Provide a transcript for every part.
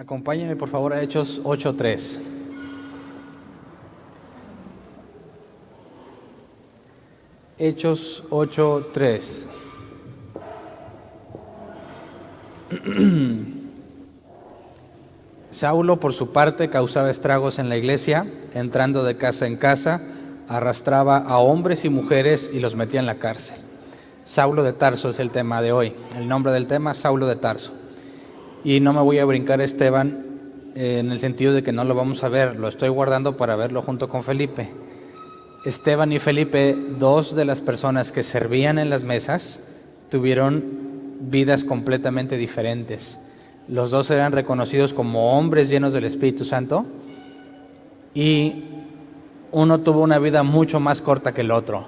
Acompáñenme por favor a Hechos 8:3. Hechos 8:3. Saulo, por su parte, causaba estragos en la iglesia, entrando de casa en casa, arrastraba a hombres y mujeres y los metía en la cárcel. Saulo de Tarso es el tema de hoy. El nombre del tema, Saulo de Tarso. Y no me voy a brincar a Esteban en el sentido de que no lo vamos a ver, lo estoy guardando para verlo junto con Felipe. Esteban y Felipe, dos de las personas que servían en las mesas, tuvieron vidas completamente diferentes. Los dos eran reconocidos como hombres llenos del Espíritu Santo y uno tuvo una vida mucho más corta que el otro.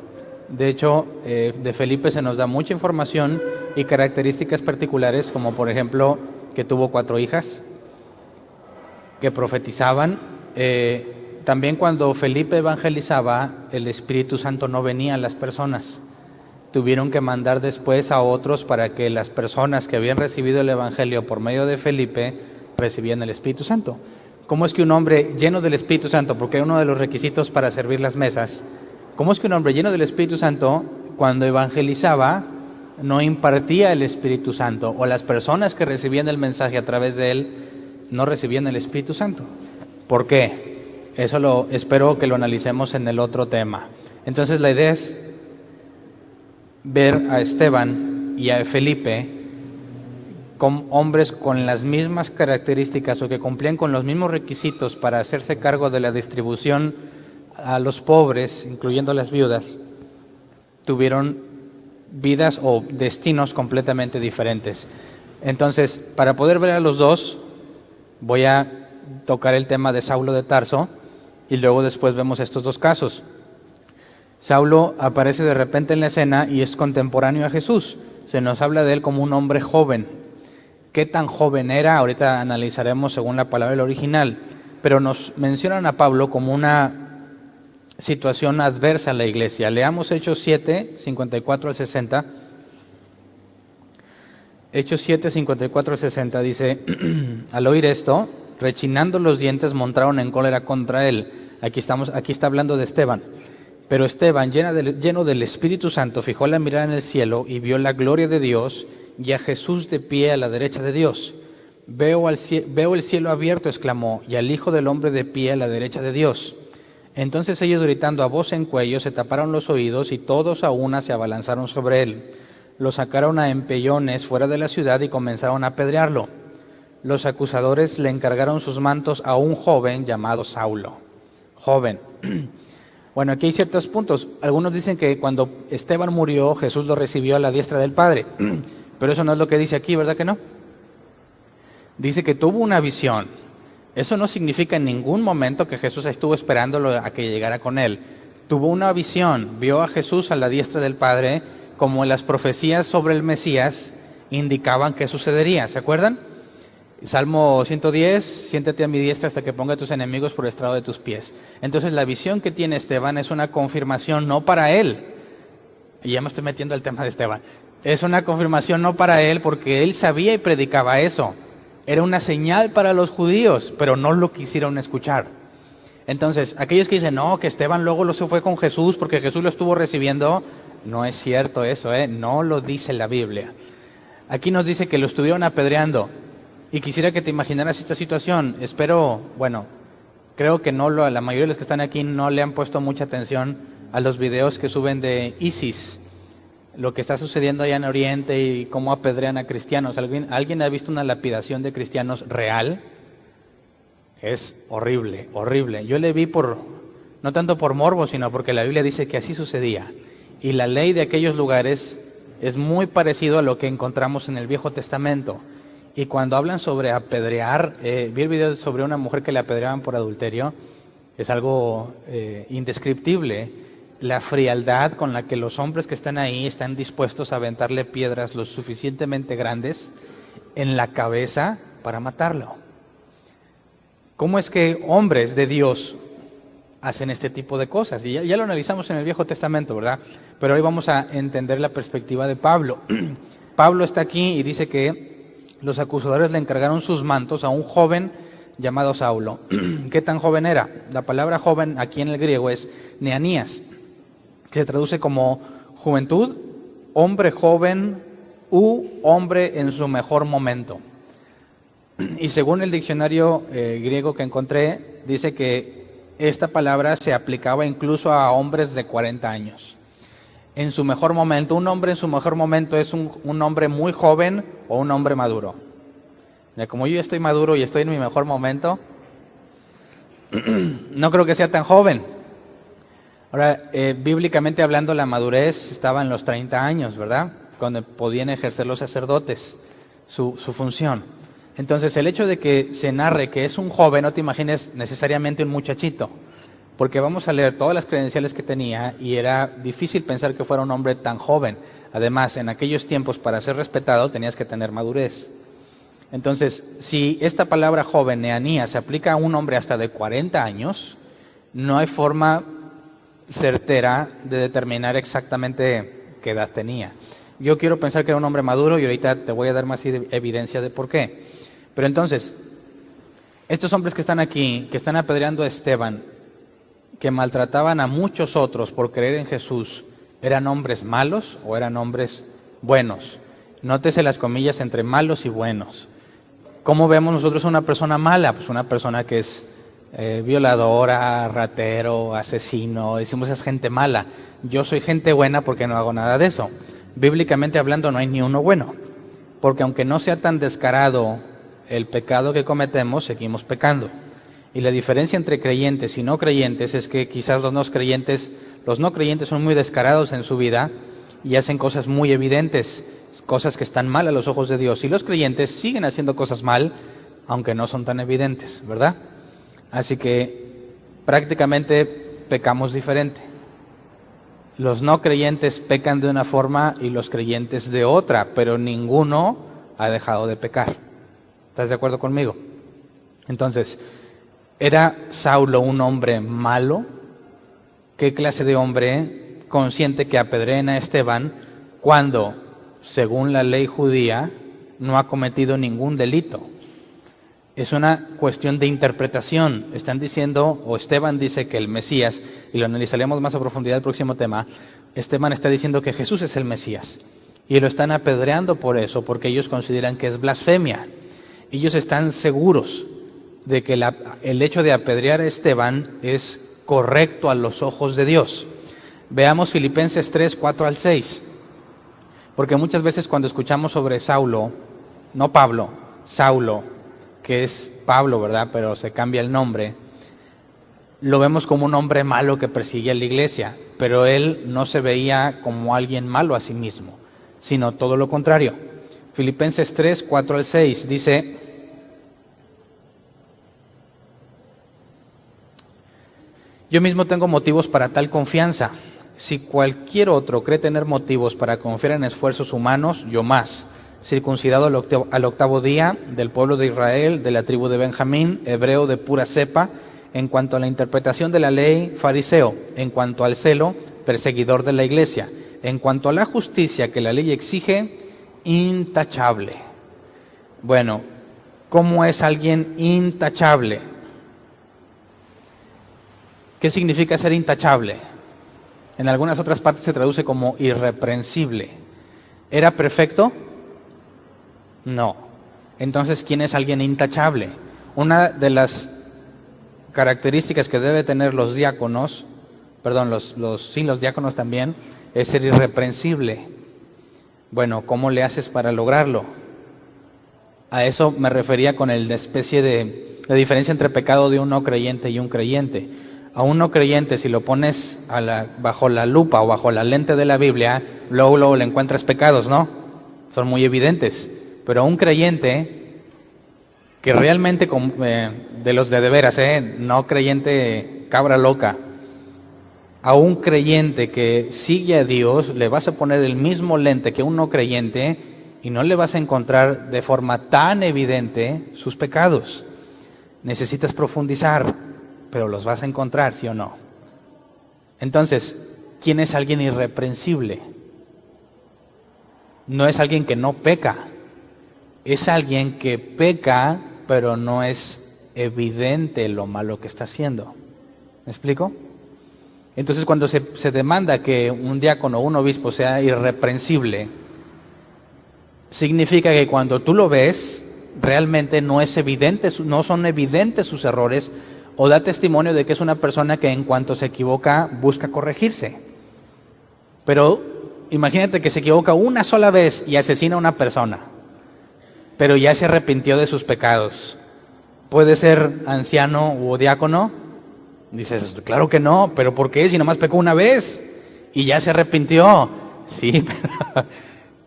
De hecho, de Felipe se nos da mucha información y características particulares, como por ejemplo que tuvo 4 hijas que profetizaban. También cuando Felipe evangelizaba, el Espíritu Santo no venía a las personas. Tuvieron que mandar después a otros para que las personas que habían recibido el Evangelio por medio de Felipe recibían el Espíritu Santo. ¿Cómo es que un hombre lleno del Espíritu Santo, porque era uno de los requisitos para servir las mesas, cómo es que un hombre lleno del Espíritu Santo, cuando evangelizaba, no impartía el Espíritu Santo, o las personas que recibían el mensaje a través de él no recibían el Espíritu Santo? ¿Por qué? Eso espero que lo analicemos en el otro tema. Entonces la idea es ver a Esteban y a Felipe como hombres con las mismas características o que cumplían con los mismos requisitos para hacerse cargo de la distribución a los pobres, incluyendo las viudas. Tuvieron vidas o destinos completamente diferentes. Entonces, para poder ver a los dos, voy a tocar el tema de Saulo de Tarso y luego después vemos estos dos casos. Saulo aparece de repente en la escena y es contemporáneo a Jesús. Se nos habla de él como un hombre joven. ¿Qué tan joven era? Ahorita analizaremos según la palabra del original. Pero nos mencionan a Pablo como una situación adversa a la iglesia. Leamos Hechos 7, 54 al 60. Hechos 7, 54 al 60 dice: al oír esto, rechinando los dientes, montaron en cólera contra él. Aquí está hablando de Esteban. Pero Esteban, lleno del Espíritu Santo, fijó la mirada en el cielo y vio la gloria de Dios y a Jesús de pie a la derecha de Dios. Veo el cielo abierto, exclamó, y al Hijo del Hombre de pie a la derecha de Dios. Entonces ellos, gritando a voz en cuello, se taparon los oídos y todos a una se abalanzaron sobre él. Lo sacaron a empellones fuera de la ciudad y comenzaron a apedrearlo. Los acusadores le encargaron sus mantos a un joven llamado Saulo. Joven. Bueno, aquí hay ciertos puntos. Algunos dicen que cuando Esteban murió, Jesús lo recibió a la diestra del Padre. Pero eso no es lo que dice aquí, ¿verdad que no? Dice que tuvo una visión. Eso no significa en ningún momento que Jesús estuvo esperándolo a que llegara con él. Tuvo una visión, vio a Jesús a la diestra del Padre, como las profecías sobre el Mesías indicaban que sucedería. ¿Se acuerdan? Salmo 110, siéntate a mi diestra hasta que ponga a tus enemigos por estrado de tus pies. Entonces la visión que tiene Esteban es una confirmación no para él. Y ya me estoy metiendo al tema de Esteban. Es una confirmación no para él porque él sabía y predicaba eso. Era una señal para los judíos, pero no lo quisieron escuchar. Entonces, aquellos que dicen, no, que Esteban luego se fue con Jesús porque Jesús lo estuvo recibiendo, no es cierto eso, no lo dice la Biblia. Aquí nos dice que lo estuvieron apedreando. Y quisiera que te imaginaras esta situación. Creo que la mayoría de los que están aquí no le han puesto mucha atención a los videos que suben de ISIS, lo que está sucediendo allá en Oriente y cómo apedrean a cristianos. ¿Alguien ha visto una lapidación de cristianos real? Es horrible, horrible. Yo le vi no tanto por morbo, sino porque la Biblia dice que así sucedía. Y la ley de aquellos lugares es muy parecido a lo que encontramos en el Viejo Testamento. Y cuando hablan sobre apedrear, vi el video sobre una mujer que le apedreaban por adulterio, es algo indescriptible. La frialdad con la que los hombres que están ahí están dispuestos a aventarle piedras lo suficientemente grandes en la cabeza para matarlo. ¿Cómo es que hombres de Dios hacen este tipo de cosas? Y ya lo analizamos en el Viejo Testamento, ¿verdad? Pero hoy vamos a entender la perspectiva de Pablo. Pablo está aquí y dice que los acusadores le encargaron sus mantos a un joven llamado Saulo. ¿Qué tan joven era? La palabra joven aquí en el griego es neanías, que se traduce como juventud, hombre joven u hombre en su mejor momento. Y según el diccionario griego que encontré, dice que esta palabra se aplicaba incluso a hombres de 40 años. En su mejor momento, un hombre en su mejor momento es un hombre muy joven o un hombre maduro. Mira, como yo estoy maduro y estoy en mi mejor momento, no creo que sea tan joven. Ahora, bíblicamente hablando, la madurez estaba en los 30 años, ¿verdad? Cuando podían ejercer los sacerdotes su función. Entonces, el hecho de que se narre que es un joven, no te imagines necesariamente un muchachito, porque vamos a leer todas las credenciales que tenía y era difícil pensar que fuera un hombre tan joven. Además, en aquellos tiempos, para ser respetado, tenías que tener madurez. Entonces, si esta palabra joven, neanía, se aplica a un hombre hasta de 40 años, no hay forma certera de determinar exactamente qué edad tenía. Yo quiero pensar que era un hombre maduro y ahorita te voy a dar más evidencia de por qué. Pero entonces, estos hombres que están aquí, que están apedreando a Esteban, que maltrataban a muchos otros por creer en Jesús, ¿eran hombres malos o eran hombres buenos? Nótese las comillas entre malos y buenos. ¿Cómo vemos nosotros a una persona mala? Pues una persona que es violadora, ratero, asesino, decimos es gente mala. Yo soy gente buena porque no hago nada de eso. Bíblicamente hablando no hay ni uno bueno, porque aunque no sea tan descarado el pecado que cometemos, seguimos pecando. Y la diferencia entre creyentes y no creyentes es que quizás los no creyentes son muy descarados en su vida y hacen cosas muy evidentes, cosas que están mal a los ojos de Dios. Y los creyentes siguen haciendo cosas mal, aunque no son tan evidentes, ¿verdad? Así que prácticamente pecamos diferente. Los no creyentes pecan de una forma y los creyentes de otra, pero ninguno ha dejado de pecar. ¿Estás de acuerdo conmigo? Entonces, ¿era Saulo un hombre malo? ¿Qué clase de hombre consciente que apedreen a Esteban cuando, según la ley judía, no ha cometido ningún delito? Es una cuestión de interpretación. Están diciendo, o Esteban dice que el Mesías, y lo analizaremos más a profundidad el próximo tema, Esteban está diciendo que Jesús es el Mesías. Y lo están apedreando por eso, porque ellos consideran que es blasfemia. Ellos están seguros de que el hecho de apedrear a Esteban es correcto a los ojos de Dios. Veamos Filipenses 3, 4 al 6. Porque muchas veces cuando escuchamos sobre Saulo, no Pablo, Saulo, que es Pablo, ¿verdad? Pero se cambia el nombre, lo vemos como un hombre malo que persigue a la iglesia, pero él no se veía como alguien malo a sí mismo, sino todo lo contrario. Filipenses 3, 4 al 6 dice: yo mismo tengo motivos para tal confianza. Si cualquier otro cree tener motivos para confiar en esfuerzos humanos, yo más. Circuncidado al octavo día, del pueblo de Israel, de la tribu de Benjamín, hebreo de pura cepa, en cuanto a la interpretación de la ley, fariseo, en cuanto al celo, perseguidor de la iglesia, en cuanto a la justicia que la ley exige, intachable. Bueno, ¿cómo es alguien intachable? ¿Qué significa ser intachable? En algunas otras partes se traduce como irreprensible. ¿Era perfecto? No. Entonces, ¿quién es alguien intachable? Una de las características que debe tener los diáconos, los diáconos también, es ser irreprensible. Bueno, ¿cómo le haces para lograrlo? A eso me refería con la especie de la diferencia entre pecado de un no creyente y un creyente. A un no creyente, si lo pones bajo la lupa o bajo la lente de la Biblia, luego le encuentras pecados, ¿no? Son muy evidentes. Pero a un creyente que realmente, de los de veras, no creyente cabra loca, a un creyente que sigue a Dios, le vas a poner el mismo lente que un no creyente y no le vas a encontrar de forma tan evidente sus pecados. Necesitas profundizar, pero los vas a encontrar, ¿sí o no? Entonces, ¿quién es alguien irreprensible? No es alguien que no peca. es alguien que peca, pero no es evidente lo malo que está haciendo. ¿Me explico? Entonces, cuando se demanda que un diácono o un obispo sea irreprensible, significa que cuando tú lo ves, realmente no es evidente, no son evidentes sus errores, o da testimonio de que es una persona que en cuanto se equivoca busca corregirse. Pero imagínate que se equivoca una sola vez y asesina a una persona, pero ya se arrepintió de sus pecados. ¿Puede ser anciano o diácono? Dices, claro que no, pero ¿por qué? Si nomás pecó una vez y ya se arrepintió. Sí, pero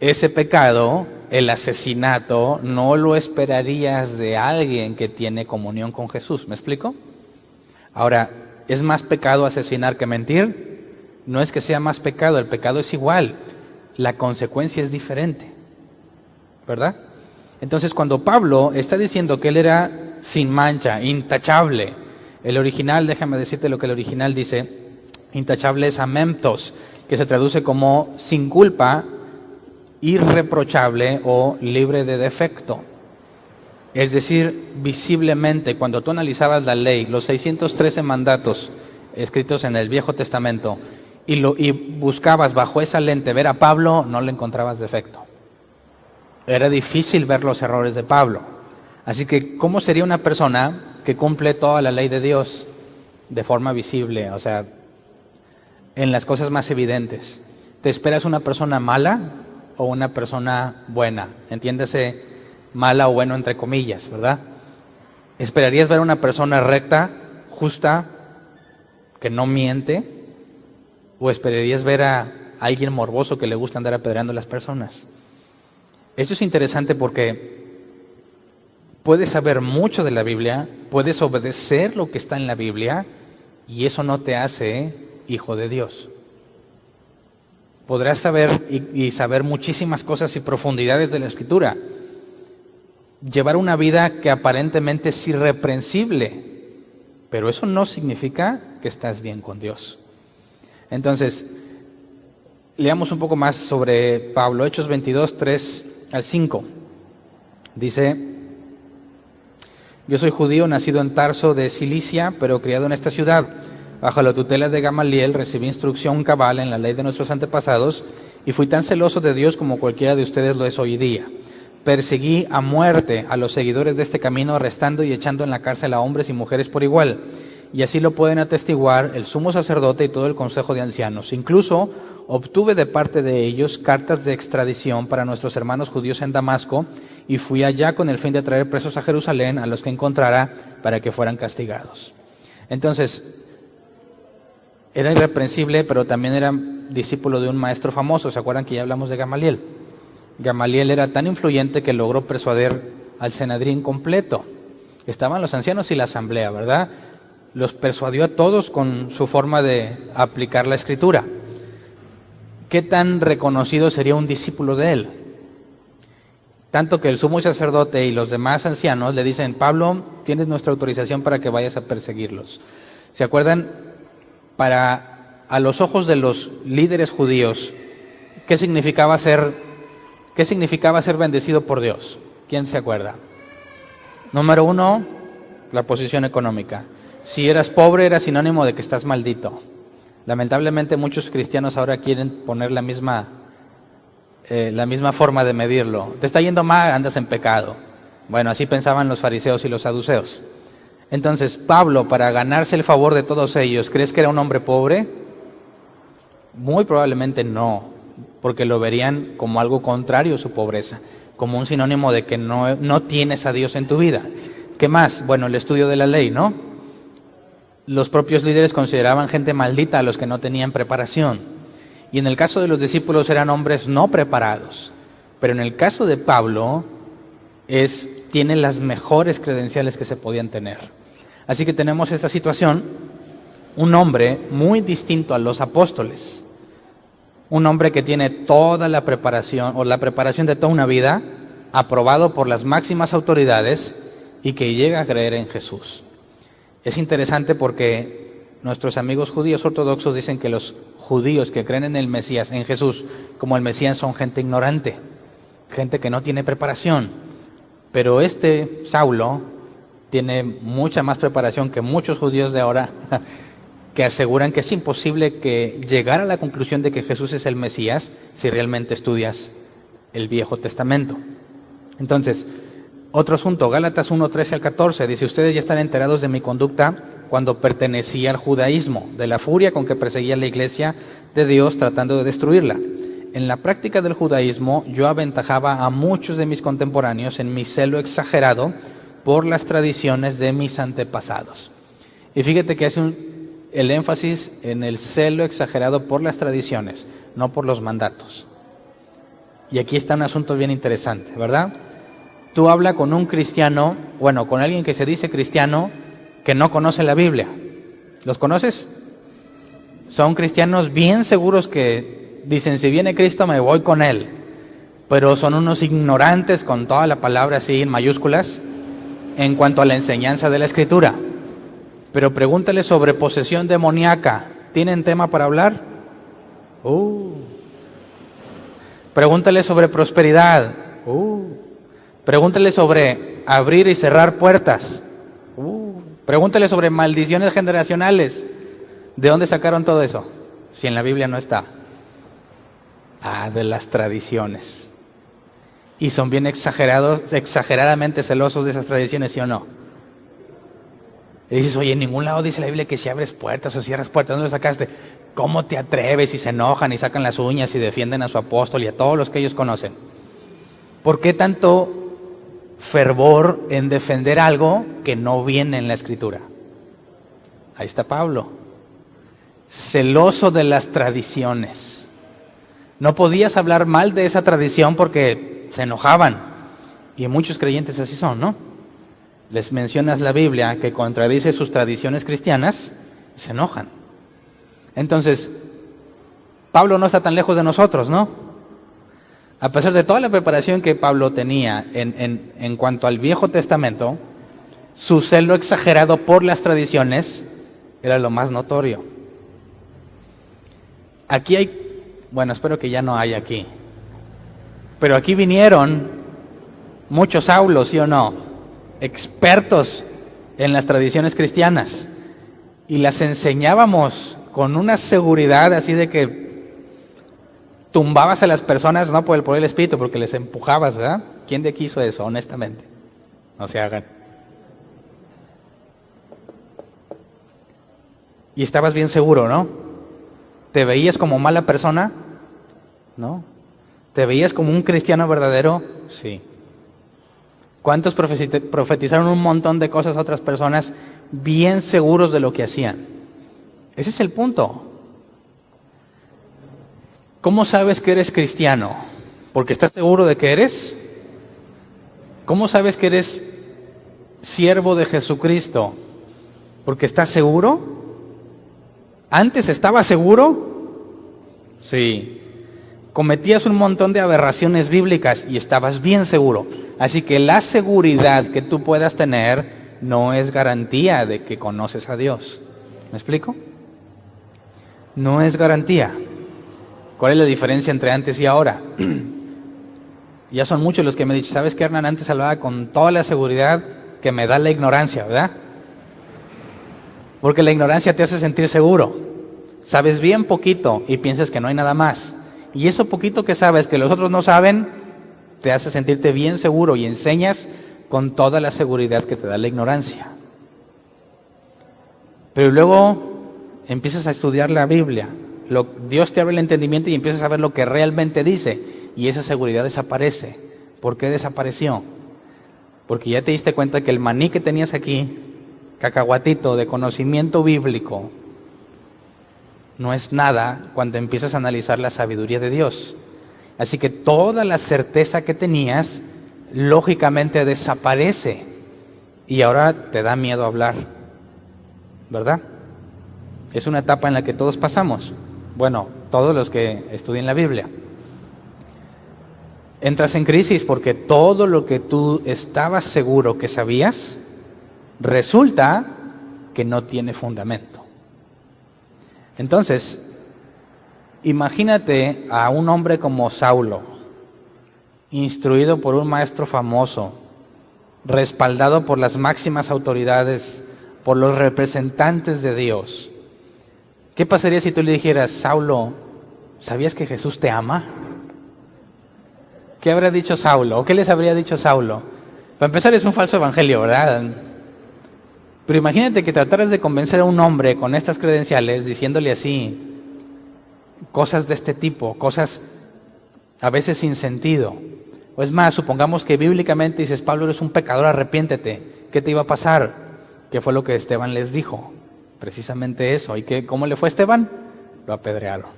ese pecado, el asesinato, no lo esperarías de alguien que tiene comunión con Jesús. ¿Me explico? Ahora, ¿es más pecado asesinar que mentir? No es que sea más pecado, el pecado es igual, la consecuencia es diferente, ¿verdad? Entonces, cuando Pablo está diciendo que él era sin mancha, intachable, el original, déjame decirte lo que el original dice, intachable es amemptos, que se traduce como sin culpa, irreprochable o libre de defecto. Es decir, visiblemente, cuando tú analizabas la ley, los 613 mandatos escritos en el Viejo Testamento, y buscabas bajo esa lente ver a Pablo, no le encontrabas defecto. Era difícil ver los errores de Pablo. Así que, ¿cómo sería una persona que cumple toda la ley de Dios de forma visible? O sea, en las cosas más evidentes. ¿Te esperas una persona mala o una persona buena? Entiéndase, mala o bueno entre comillas, ¿verdad? ¿Esperarías ver una persona recta, justa, que no miente? ¿O esperarías ver a alguien morboso que le gusta andar apedreando a las personas? Esto es interesante porque puedes saber mucho de la Biblia, puedes obedecer lo que está en la Biblia, y eso no te hace hijo de Dios. Podrás saber y saber muchísimas cosas y profundidades de la Escritura, llevar una vida que aparentemente es irreprensible, pero eso no significa que estás bien con Dios. Entonces, leamos un poco más sobre Pablo, Hechos 22, 3 al 5. Dice: yo soy judío, nacido en Tarso de Cilicia, pero criado en esta ciudad. Bajo la tutela de Gamaliel recibí instrucción cabal en la ley de nuestros antepasados, y fui tan celoso de Dios como cualquiera de ustedes lo es hoy día. Perseguí a muerte a los seguidores de este camino, arrestando y echando en la cárcel a hombres y mujeres por igual. Y así lo pueden atestiguar el sumo sacerdote y todo el consejo de ancianos. Incluso obtuve de parte de ellos cartas de extradición para nuestros hermanos judíos en Damasco, y fui allá con el fin de traer presos a Jerusalén a los que encontrara para que fueran castigados. Entonces, era irreprensible, pero también era discípulo de un maestro famoso. ¿Se acuerdan que ya hablamos de Gamaliel? Gamaliel era tan influyente que logró persuadir al Sanedrín completo. Estaban los ancianos y la asamblea, ¿verdad? Los persuadió a todos con su forma de aplicar la Escritura. ¿Qué tan reconocido sería un discípulo de él? Tanto que el sumo sacerdote y los demás ancianos le dicen: Pablo, tienes nuestra autorización para que vayas a perseguirlos. ¿Se acuerdan? A los ojos de los líderes judíos, ¿qué significaba ser bendecido por Dios? ¿Quién se acuerda? Número 1, la posición económica. Si eras pobre, era sinónimo de que estás maldito. Lamentablemente muchos cristianos ahora quieren poner la misma forma de medirlo. Te está yendo mal, andas en pecado. Bueno, así pensaban los fariseos y los saduceos. Entonces, Pablo, para ganarse el favor de todos ellos, ¿crees que era un hombre pobre? Muy probablemente no, porque lo verían como algo contrario a su pobreza, como un sinónimo de que no tienes a Dios en tu vida. ¿Qué más? Bueno, el estudio de la ley, ¿no? Los propios líderes consideraban gente maldita a los que no tenían preparación. Y en el caso de los discípulos eran hombres no preparados. Pero en el caso de Pablo, tiene las mejores credenciales que se podían tener. Así que tenemos esta situación, un hombre muy distinto a los apóstoles. Un hombre que tiene toda la preparación, o la preparación de toda una vida, aprobado por las máximas autoridades, y que llega a creer en Jesús. Es interesante porque nuestros amigos judíos ortodoxos dicen que los judíos que creen en el Mesías, en Jesús, como el Mesías, son gente ignorante, gente que no tiene preparación. Pero este Saulo tiene mucha más preparación que muchos judíos de ahora que aseguran que es imposible que llegar a la conclusión de que Jesús es el Mesías si realmente estudias el Viejo Testamento. Entonces, otro asunto, Gálatas 1:13 al 14, dice: ustedes ya están enterados de mi conducta cuando pertenecía al judaísmo, de la furia con que perseguía la iglesia de Dios tratando de destruirla. En la práctica del judaísmo yo aventajaba a muchos de mis contemporáneos en mi celo exagerado por las tradiciones de mis antepasados. Y fíjate que hace el énfasis en el celo exagerado por las tradiciones, no por los mandatos. Y aquí está un asunto bien interesante, ¿verdad? Tú hablas con un cristiano, bueno, con alguien que se dice cristiano, que no conoce la Biblia. ¿Los conoces? Son cristianos bien seguros que dicen: si viene Cristo me voy con Él. Pero son unos ignorantes, con toda la palabra así en mayúsculas, en cuanto a la enseñanza de la Escritura. Pero pregúntale sobre posesión demoníaca. ¿Tienen tema para hablar? Pregúntale sobre prosperidad. Pregúntale sobre abrir y cerrar puertas. Pregúntale sobre maldiciones generacionales. ¿De dónde sacaron todo eso? Si en la Biblia no está. De las tradiciones. Y son bien exageradamente celosos de esas tradiciones, ¿sí o no? Y dices: oye, en ningún lado dice la Biblia que si abres puertas o cierras puertas. ¿Dónde lo sacaste? ¿Cómo te atreves? Y se enojan y sacan las uñas y defienden a su apóstol y a todos los que ellos conocen. ¿Por qué tanto fervor en defender algo que no viene en la Escritura? Ahí está Pablo, celoso de las tradiciones. No podías hablar mal de esa tradición porque se enojaban. Y muchos creyentes así son, ¿no? Les mencionas la Biblia que contradice sus tradiciones cristianas y se enojan. Entonces, Pablo no está tan lejos de nosotros, ¿no? A pesar de toda la preparación que Pablo tenía en cuanto al Viejo Testamento, su celo exagerado por las tradiciones era lo más notorio. Aquí hay, bueno, espero que ya no haya aquí, pero aquí vinieron muchos Saulos, ¿sí o no? Expertos en las tradiciones cristianas, y las enseñábamos con una seguridad así de que tumbabas a las personas, no por el poder del Espíritu, porque les empujabas, ¿verdad? ¿Quién de aquí hizo eso, honestamente? No se hagan. Y estabas bien seguro, ¿no? ¿Te veías como mala persona? ¿No? ¿Te veías como un cristiano verdadero? Sí. ¿Cuántos profetizaron un montón de cosas a otras personas bien seguros de lo que hacían? Ese es el punto. ¿Cómo sabes que eres cristiano? ¿Porque estás seguro de que eres? ¿Cómo sabes que eres siervo de Jesucristo? ¿Porque estás seguro? ¿Antes estabas seguro? Sí. Cometías un montón de aberraciones bíblicas y estabas bien seguro. Así que la seguridad que tú puedas tener no es garantía de que conoces a Dios. ¿Me explico? No es garantía. ¿Cuál es la diferencia entre antes y ahora? Ya son muchos los que me han dicho: ¿sabes qué, Hernán? Antes hablaba con toda la seguridad que me da la ignorancia, ¿verdad? Porque la ignorancia te hace sentir seguro. Sabes bien poquito y piensas que no hay nada más. Y eso poquito que sabes que los otros no saben, te hace sentirte bien seguro y enseñas con toda la seguridad que te da la ignorancia. Pero luego empiezas a estudiar la Biblia. Dios te abre el entendimiento y empiezas a ver lo que realmente dice. Y esa seguridad desaparece. ¿Por qué desapareció? Porque ya te diste cuenta que el maní que tenías aquí, cacahuatito de conocimiento bíblico, no es nada cuando empiezas a analizar la sabiduría de Dios. Así que toda la certeza que tenías, lógicamente desaparece. Y ahora te da miedo hablar, ¿verdad? Es una etapa en la que todos pasamos. Bueno, todos los que estudian la Biblia. Entras en crisis porque todo lo que tú estabas seguro que sabías, resulta que no tiene fundamento. Entonces, imagínate a un hombre como Saulo, instruido por un maestro famoso, respaldado por las máximas autoridades, por los representantes de Dios. ¿Qué pasaría si tú le dijeras, Saulo, ¿sabías que Jesús te ama? ¿Qué habría dicho Saulo? ¿O qué les habría dicho Saulo? Para empezar, es un falso evangelio, ¿verdad? Pero imagínate que trataras de convencer a un hombre con estas credenciales, diciéndole así, cosas de este tipo, cosas a veces sin sentido. O es más, supongamos que bíblicamente dices, Pablo, eres un pecador, arrepiéntete. ¿Qué te iba a pasar? ¿Qué fue lo que Esteban les dijo? Precisamente eso. ¿Y cómo le fue a Esteban? Lo apedrearon.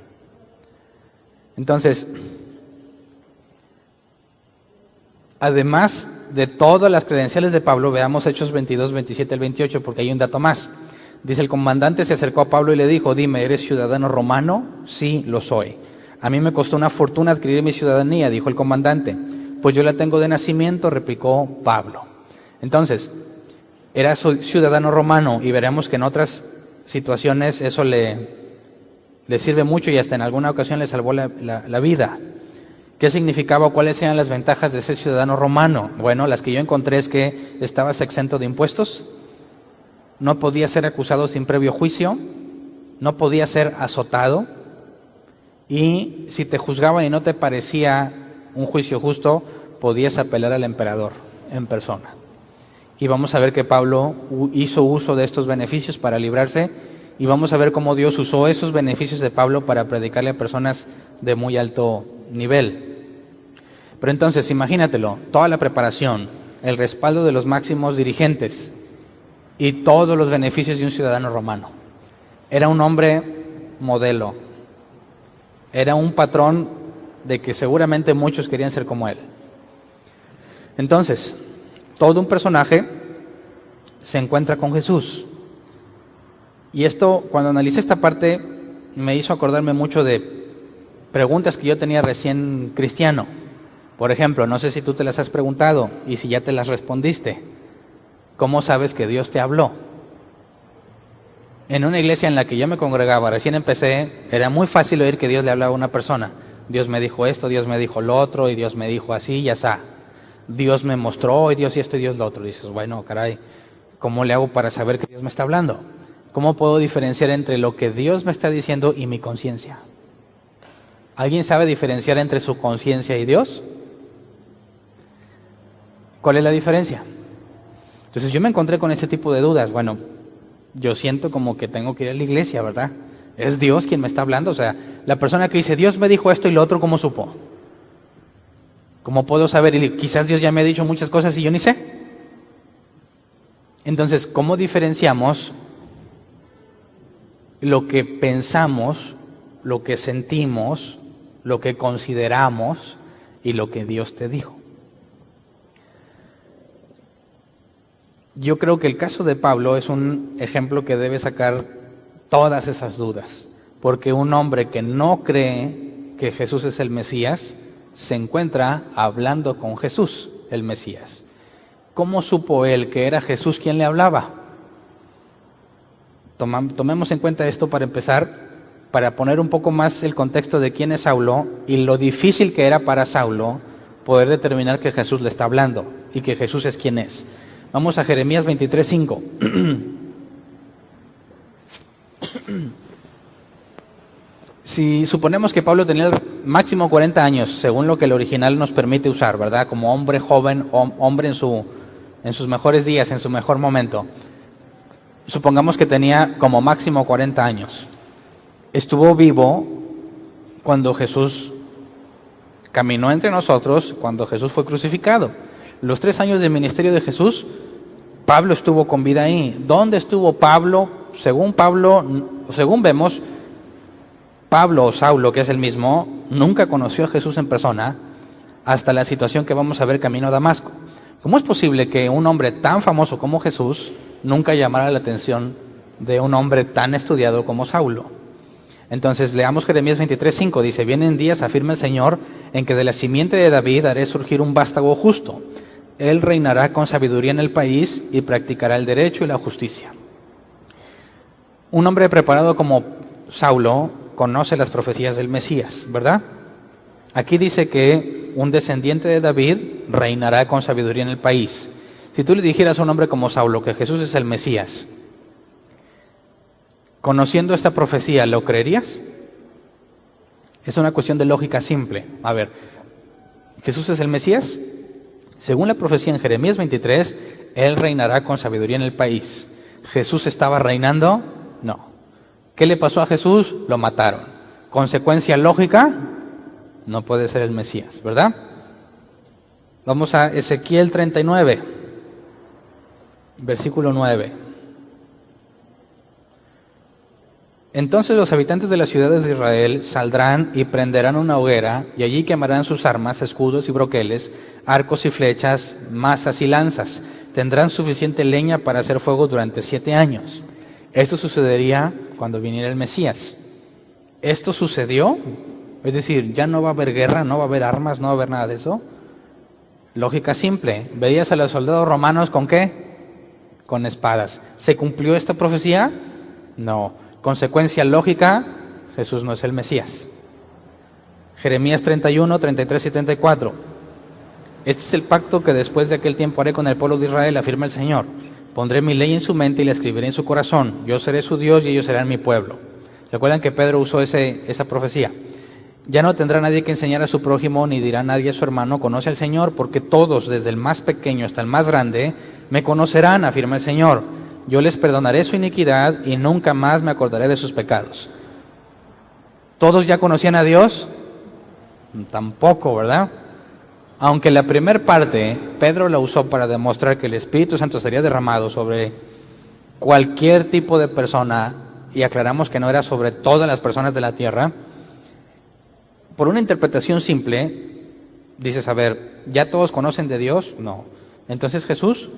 Entonces, además de todas las credenciales de Pablo, veamos Hechos 22, 27 al 28, porque hay un dato más. Dice, el comandante se acercó a Pablo y le dijo, dime, ¿eres ciudadano romano? Sí, lo soy. A mí me costó una fortuna adquirir mi ciudadanía, dijo el comandante. Pues yo la tengo de nacimiento, replicó Pablo. Entonces, era ciudadano romano y veremos que en otras situaciones eso le sirve mucho y hasta en alguna ocasión le salvó la vida. ¿Qué significaba o cuáles eran las ventajas de ser ciudadano romano? Bueno, las que yo encontré es que estabas exento de impuestos, no podías ser acusado sin previo juicio, no podías ser azotado y si te juzgaban y no te parecía un juicio justo, podías apelar al emperador en persona. Y vamos a ver que Pablo hizo uso de estos beneficios para librarse y vamos a ver cómo Dios usó esos beneficios de Pablo para predicarle a personas de muy alto nivel. Pero entonces, imagínatelo, toda la preparación, el respaldo de los máximos dirigentes y todos los beneficios de un ciudadano romano. Era un hombre modelo, era un patrón de que seguramente muchos querían ser como él. Entonces, todo un personaje se encuentra con Jesús. Y esto, cuando analicé esta parte, me hizo acordarme mucho de preguntas que yo tenía recién cristiano. Por ejemplo, no sé si tú te las has preguntado y si ya te las respondiste. ¿Cómo sabes que Dios te habló? En una iglesia en la que yo me congregaba, recién empecé, era muy fácil oír que Dios le hablaba a una persona. Dios me dijo esto, Dios me dijo lo otro, y Dios me dijo así y así. Dios me mostró, y Dios y esto y Dios lo otro. Y dices, bueno, caray, ¿cómo le hago para saber que Dios me está hablando? ¿Cómo puedo diferenciar entre lo que Dios me está diciendo y mi conciencia? ¿Alguien sabe diferenciar entre su conciencia y Dios? ¿Cuál es la diferencia? Entonces yo me encontré con este tipo de dudas. Bueno, yo siento como que tengo que ir a la iglesia, ¿verdad? Es Dios quien me está hablando. O sea, la persona que dice, Dios me dijo esto y lo otro, ¿cómo supo? ¿Cómo puedo saber? Y quizás Dios ya me ha dicho muchas cosas y yo ni sé. Entonces, ¿cómo diferenciamos lo que pensamos, lo que sentimos, lo que consideramos y lo que Dios te dijo? Yo creo que el caso de Pablo es un ejemplo que debe sacar todas esas dudas, porque un hombre que no cree que Jesús es el Mesías, se encuentra hablando con Jesús, el Mesías. ¿Cómo supo él que era Jesús quien le hablaba? Tomemos en cuenta esto para empezar, para poner un poco más el contexto de quién es Saulo y lo difícil que era para Saulo poder determinar que Jesús le está hablando y que Jesús es quien es. Vamos a Jeremías 23:5. Si suponemos que Pablo tenía máximo 40 años, según lo que el original nos permite usar, ¿verdad? Como hombre joven, hombre en sus mejores días, en su mejor momento. Supongamos que tenía como máximo 40 años. Estuvo vivo cuando Jesús caminó entre nosotros, cuando Jesús fue crucificado. Los 3 años de ministerio de Jesús, Pablo estuvo con vida ahí. ¿Dónde estuvo Pablo? Según vemos, Pablo o Saulo, que es el mismo, nunca conoció a Jesús en persona hasta la situación que vamos a ver camino a Damasco. ¿Cómo es posible que un hombre tan famoso como Jesús nunca llamara la atención de un hombre tan estudiado como Saulo? Entonces leamos Jeremías 23:5, dice, vienen días, afirma el Señor, en que de la simiente de David haré surgir un vástago justo. Él reinará con sabiduría en el país y practicará el derecho y la justicia. Un hombre preparado como Saulo conoce las profecías del Mesías, ¿verdad? Aquí dice que un descendiente de David reinará con sabiduría en el país. Si tú le dijeras a un hombre como Saulo que Jesús es el Mesías, conociendo esta profecía, ¿lo creerías? Es una cuestión de lógica simple. A ver, ¿Jesús es el Mesías? Según la profecía en Jeremías 23, Él reinará con sabiduría en el país. ¿Jesús estaba reinando? No. ¿Qué le pasó a Jesús? Lo mataron. ¿Consecuencia lógica? No puede ser el Mesías, ¿verdad? Vamos a Ezequiel 39, versículo 9. Entonces los habitantes de las ciudades de Israel saldrán y prenderán una hoguera, y allí quemarán sus armas, escudos y broqueles, arcos y flechas, mazas y lanzas. Tendrán suficiente leña para hacer fuego durante 7 años. Esto sucedería cuando viniera el Mesías. ¿Esto sucedió? Es decir, ya no va a haber guerra, no va a haber armas, no va a haber nada de eso. Lógica simple. ¿Veías a los soldados romanos con qué? Con espadas. ¿Se cumplió esta profecía? No. Consecuencia lógica, Jesús no es el Mesías. Jeremías 31, 33 y 34. Este es el pacto que después de aquel tiempo haré con el pueblo de Israel, afirma el Señor. Pondré mi ley en su mente y la escribiré en su corazón. Yo seré su Dios y ellos serán mi pueblo. ¿Se acuerdan que Pedro usó esa profecía? Ya no tendrá nadie que enseñar a su prójimo, ni dirá nadie a su hermano, conoce al Señor, porque todos, desde el más pequeño hasta el más grande, me conocerán, afirma el Señor. Yo les perdonaré su iniquidad y nunca más me acordaré de sus pecados. ¿Todos ya conocían a Dios? Tampoco, ¿verdad? Aunque la primera parte, Pedro la usó para demostrar que el Espíritu Santo sería derramado sobre cualquier tipo de persona, y aclaramos que no era sobre todas las personas de la tierra. Por una interpretación simple, dices, a ver, ¿ya todos conocen de Dios? No. Entonces Jesús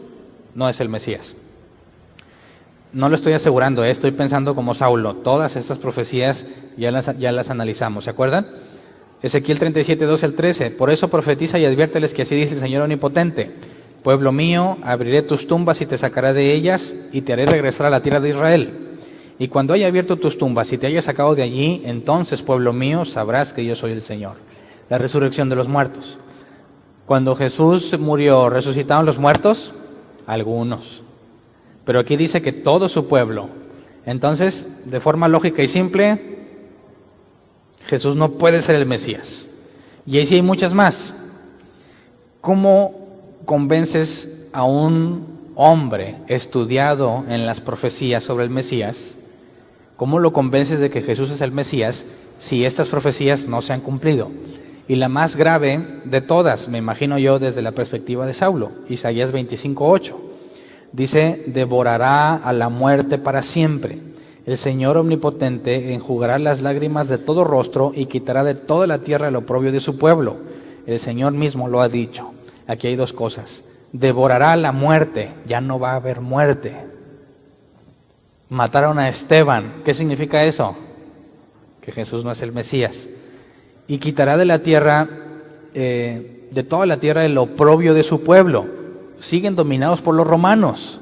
no es el Mesías. No lo estoy asegurando, estoy pensando como Saulo. Todas estas profecías ya las analizamos, ¿se acuerdan? Ezequiel 37, 12 al 13. Por eso profetiza y adviérteles que así dice el Señor Omnipotente. Pueblo mío, abriré tus tumbas y te sacaré de ellas y te haré regresar a la tierra de Israel. Y cuando haya abierto tus tumbas y te haya sacado de allí, entonces, pueblo mío, sabrás que yo soy el Señor. La resurrección de los muertos. Cuando Jesús murió, ¿resucitaron los muertos? Algunos. Pero aquí dice que todo su pueblo. Entonces, de forma lógica y simple, Jesús no puede ser el Mesías. Y ahí sí hay muchas más. ¿Cómo convences a un hombre estudiado en las profecías sobre el Mesías? ¿Cómo lo convences de que Jesús es el Mesías si estas profecías no se han cumplido? Y la más grave de todas, me imagino yo desde la perspectiva de Saulo, Isaías 25:8. Dice, devorará a la muerte para siempre. El Señor Omnipotente enjugará las lágrimas de todo rostro y quitará de toda la tierra el oprobio de su pueblo. El Señor mismo lo ha dicho. Aquí hay dos cosas. Devorará a la muerte, ya no va a haber muerte. Mataron a Esteban. ¿Qué significa eso? Que Jesús no es el Mesías. Y quitará de la tierra, de toda la tierra, el oprobio de su pueblo. Siguen dominados por los romanos.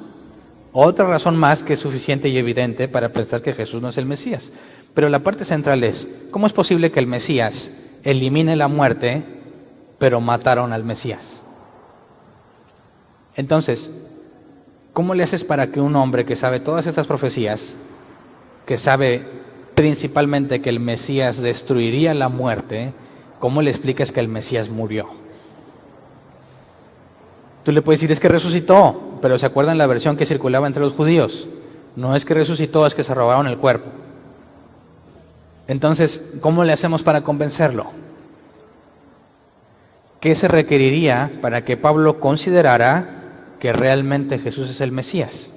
Otra razón más que es suficiente y evidente para pensar que Jesús no es el Mesías. Pero la parte central es, ¿cómo es posible que el Mesías elimine la muerte, pero mataron al Mesías? Entonces, ¿cómo le haces para que un hombre que sabe todas estas profecías, que sabe principalmente que el Mesías destruiría la muerte, cómo le explicas que el Mesías murió? Tú le puedes decir, es que resucitó, pero ¿se acuerdan la versión que circulaba entre los judíos? No es que resucitó, es que se robaron el cuerpo. Entonces, ¿cómo le hacemos para convencerlo? ¿Qué se requeriría para que Pablo considerara que realmente Jesús es el Mesías?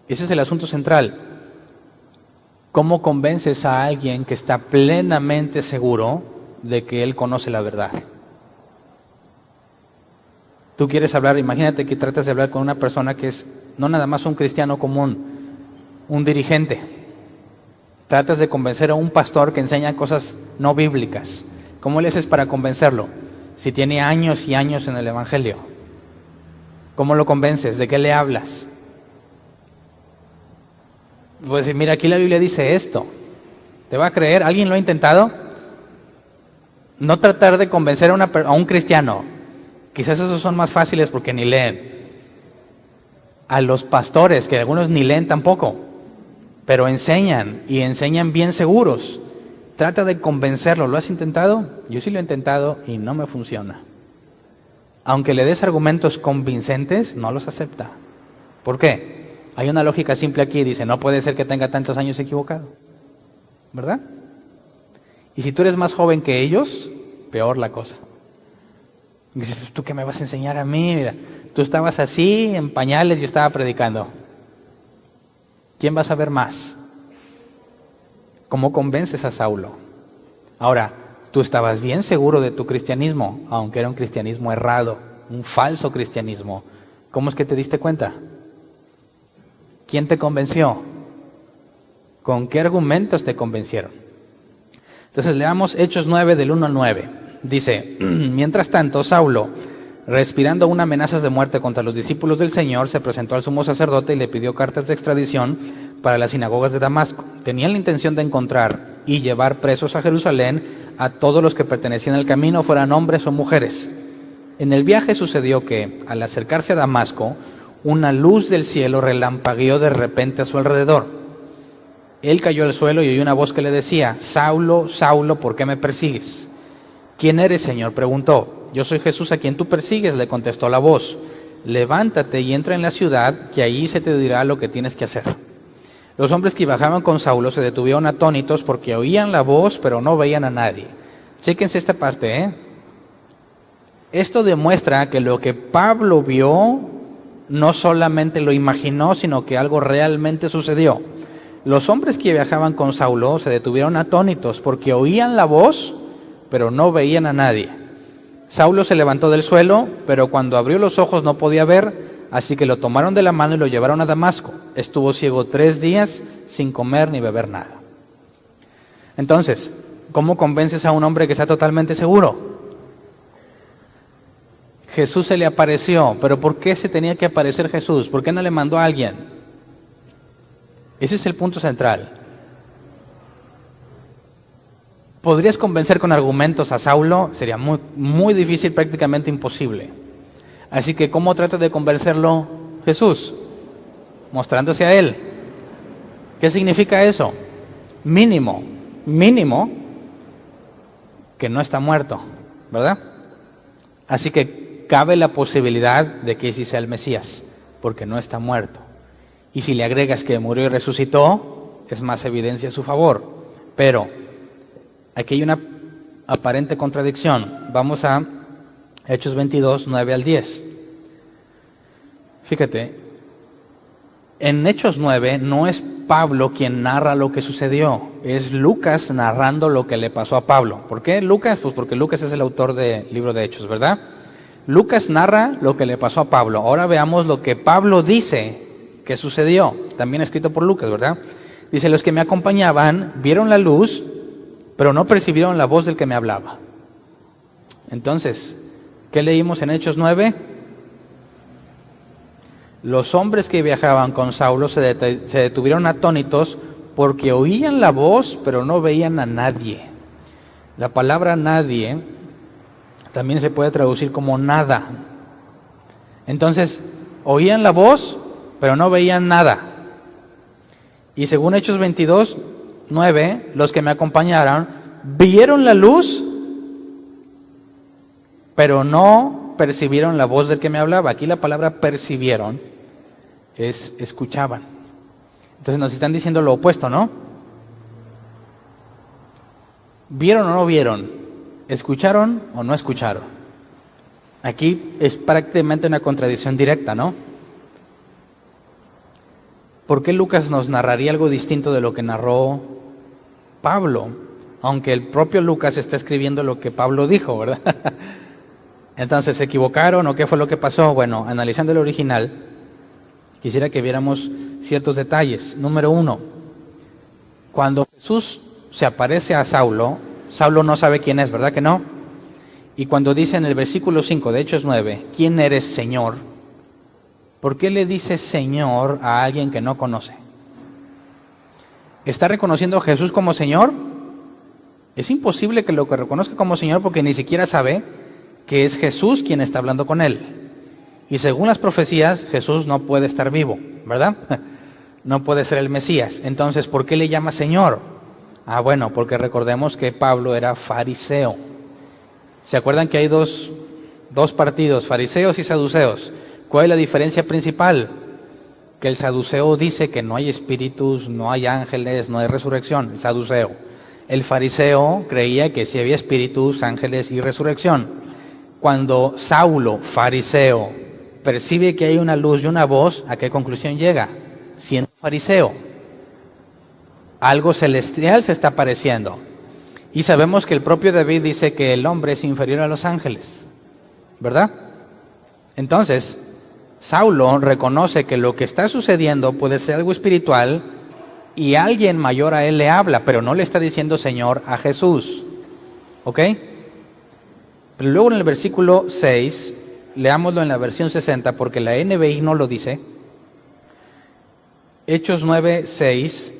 Ese es el asunto central. ¿Cómo convences a alguien que está plenamente seguro de que él conoce la verdad? Tú quieres hablar, imagínate que tratas de hablar con una persona que es no nada más un cristiano común, un dirigente. Tratas de convencer a un pastor que enseña cosas no bíblicas. ¿Cómo le haces para convencerlo? Si tiene años y años en el Evangelio. ¿Cómo lo convences? ¿De qué le hablas? Pues mira, aquí la Biblia dice esto. ¿Te va a creer? ¿Alguien lo ha intentado? No tratar de convencer a un cristiano. Quizás esos son más fáciles porque ni leen. a los pastores, que algunos ni leen tampoco, pero enseñan y enseñan bien seguros. Trata de convencerlo. ¿Lo has intentado? Yo sí lo he intentado y no me funciona. Aunque le des argumentos convincentes, no los acepta. ¿Por qué? Hay una lógica simple aquí. Dice, no puede ser que tenga tantos años equivocado. ¿Verdad? Y si tú eres más joven que ellos, peor la cosa. Y dices, ¿tú qué me vas a enseñar a mí? Mira, tú estabas así, en pañales, yo estaba predicando. ¿Quién va a saber más? ¿Cómo convences a Saulo? Ahora, tú estabas bien seguro de tu cristianismo, aunque era un cristianismo errado, un falso cristianismo. ¿Cómo es que te diste cuenta? ¿Quién te convenció? ¿Con qué argumentos te convencieron? Entonces leamos Hechos 9 del 1 al 9. Dice, mientras tanto, Saulo, respirando aún amenazas de muerte contra los discípulos del Señor, se presentó al sumo sacerdote y le pidió cartas de extradición para las sinagogas de Damasco. Tenían la intención de encontrar y llevar presos a Jerusalén a todos los que pertenecían al camino, fueran hombres o mujeres. En el viaje sucedió que, al acercarse a Damasco, una luz del cielo relampagueó de repente a su alrededor. Él cayó al suelo y oyó una voz que le decía, Saulo, Saulo, ¿por qué me persigues? ¿Quién eres, Señor?, preguntó. Yo soy Jesús a quien tú persigues, le contestó la voz. Levántate y entra en la ciudad, que allí se te dirá lo que tienes que hacer. Los hombres que bajaban con Saulo se detuvieron atónitos porque oían la voz, pero no veían a nadie. Chéquense esta parte, ¿eh? Esto demuestra que lo que Pablo vio no solamente lo imaginó, sino que algo realmente sucedió. Los hombres que viajaban con Saulo se detuvieron atónitos porque oían la voz, pero no veían a nadie. Saulo se levantó del suelo, pero cuando abrió los ojos no podía ver, así que lo tomaron de la mano y lo llevaron a Damasco. Estuvo ciego 3 días sin comer ni beber nada. Entonces, ¿cómo convences a un hombre que está totalmente seguro? Jesús se le apareció, pero ¿por qué se tenía que aparecer Jesús? ¿Por qué no le mandó a alguien? Ese es el punto central. ¿Podrías convencer con argumentos a Saulo? Sería muy, muy difícil, prácticamente imposible. Así que, ¿cómo trata de convencerlo Jesús? Mostrándose a él. ¿Qué significa eso? Mínimo, que no está muerto, ¿verdad? Así que cabe la posibilidad de que sí sea el Mesías, porque no está muerto. Y si le agregas que murió y resucitó, es más evidencia a su favor. Pero aquí hay una aparente contradicción. Vamos a Hechos 22, 9 al 10. Fíjate, en Hechos 9 no es Pablo quien narra lo que sucedió, es Lucas narrando lo que le pasó a Pablo. ¿Por qué Lucas? Pues porque Lucas es el autor del libro de Hechos, ¿verdad? Lucas narra lo que le pasó a Pablo. Ahora veamos lo que Pablo dice que sucedió, también escrito por Lucas, ¿verdad? Dice, los que me acompañaban vieron la luz, pero no percibieron la voz del que me hablaba. Entonces, ¿qué leímos en Hechos 9? Los hombres que viajaban con Saulo se detuvieron atónitos porque oían la voz, pero no veían a nadie. La palabra nadie también se puede traducir como nada. Entonces, oían la voz, pero no veían nada. Y según Hechos 22, 9, los que me acompañaron vieron la luz, pero no percibieron la voz del que me hablaba. Aquí la palabra percibieron es escuchaban. Entonces nos están diciendo lo opuesto, ¿no? ¿Vieron o no vieron? ¿Escucharon o no escucharon? Aquí es prácticamente una contradicción directa, ¿no? ¿Por qué Lucas nos narraría algo distinto de lo que narró Pablo? Aunque el propio Lucas está escribiendo lo que Pablo dijo, ¿verdad? Entonces, ¿se equivocaron o qué fue lo que pasó? Bueno, analizando el original, quisiera que viéramos ciertos detalles. Número 1, cuando Jesús se aparece a Saulo, Saulo no sabe quién es, ¿verdad que no? Y cuando dice en el versículo 5 de Hechos 9, ¿quién eres, Señor? ¿Por qué le dice Señor a alguien que no conoce? ¿Está reconociendo a Jesús como Señor? Es imposible que lo reconozca como Señor porque ni siquiera sabe que es Jesús quien está hablando con él. Y según las profecías, Jesús no puede estar vivo, ¿verdad? No puede ser el Mesías. Entonces, ¿por qué le llama Señor? Ah, bueno, porque recordemos que Pablo era fariseo. ¿Se acuerdan que hay dos partidos, fariseos y saduceos? ¿Cuál es la diferencia principal? Que el saduceo dice que no hay espíritus, no hay ángeles, no hay resurrección, el saduceo. El fariseo creía que sí había espíritus, ángeles y resurrección. Cuando Saulo, fariseo, percibe que hay una luz y una voz, ¿a qué conclusión llega? Siendo fariseo, algo celestial se está apareciendo. Y sabemos que el propio David dice que el hombre es inferior a los ángeles, ¿verdad? Entonces, Saulo reconoce que lo que está sucediendo puede ser algo espiritual y alguien mayor a él le habla, pero no le está diciendo Señor a Jesús. ¿Ok? Pero luego en el versículo 6, leámoslo en la versión 60 porque la NBI no lo dice. Hechos 9, 6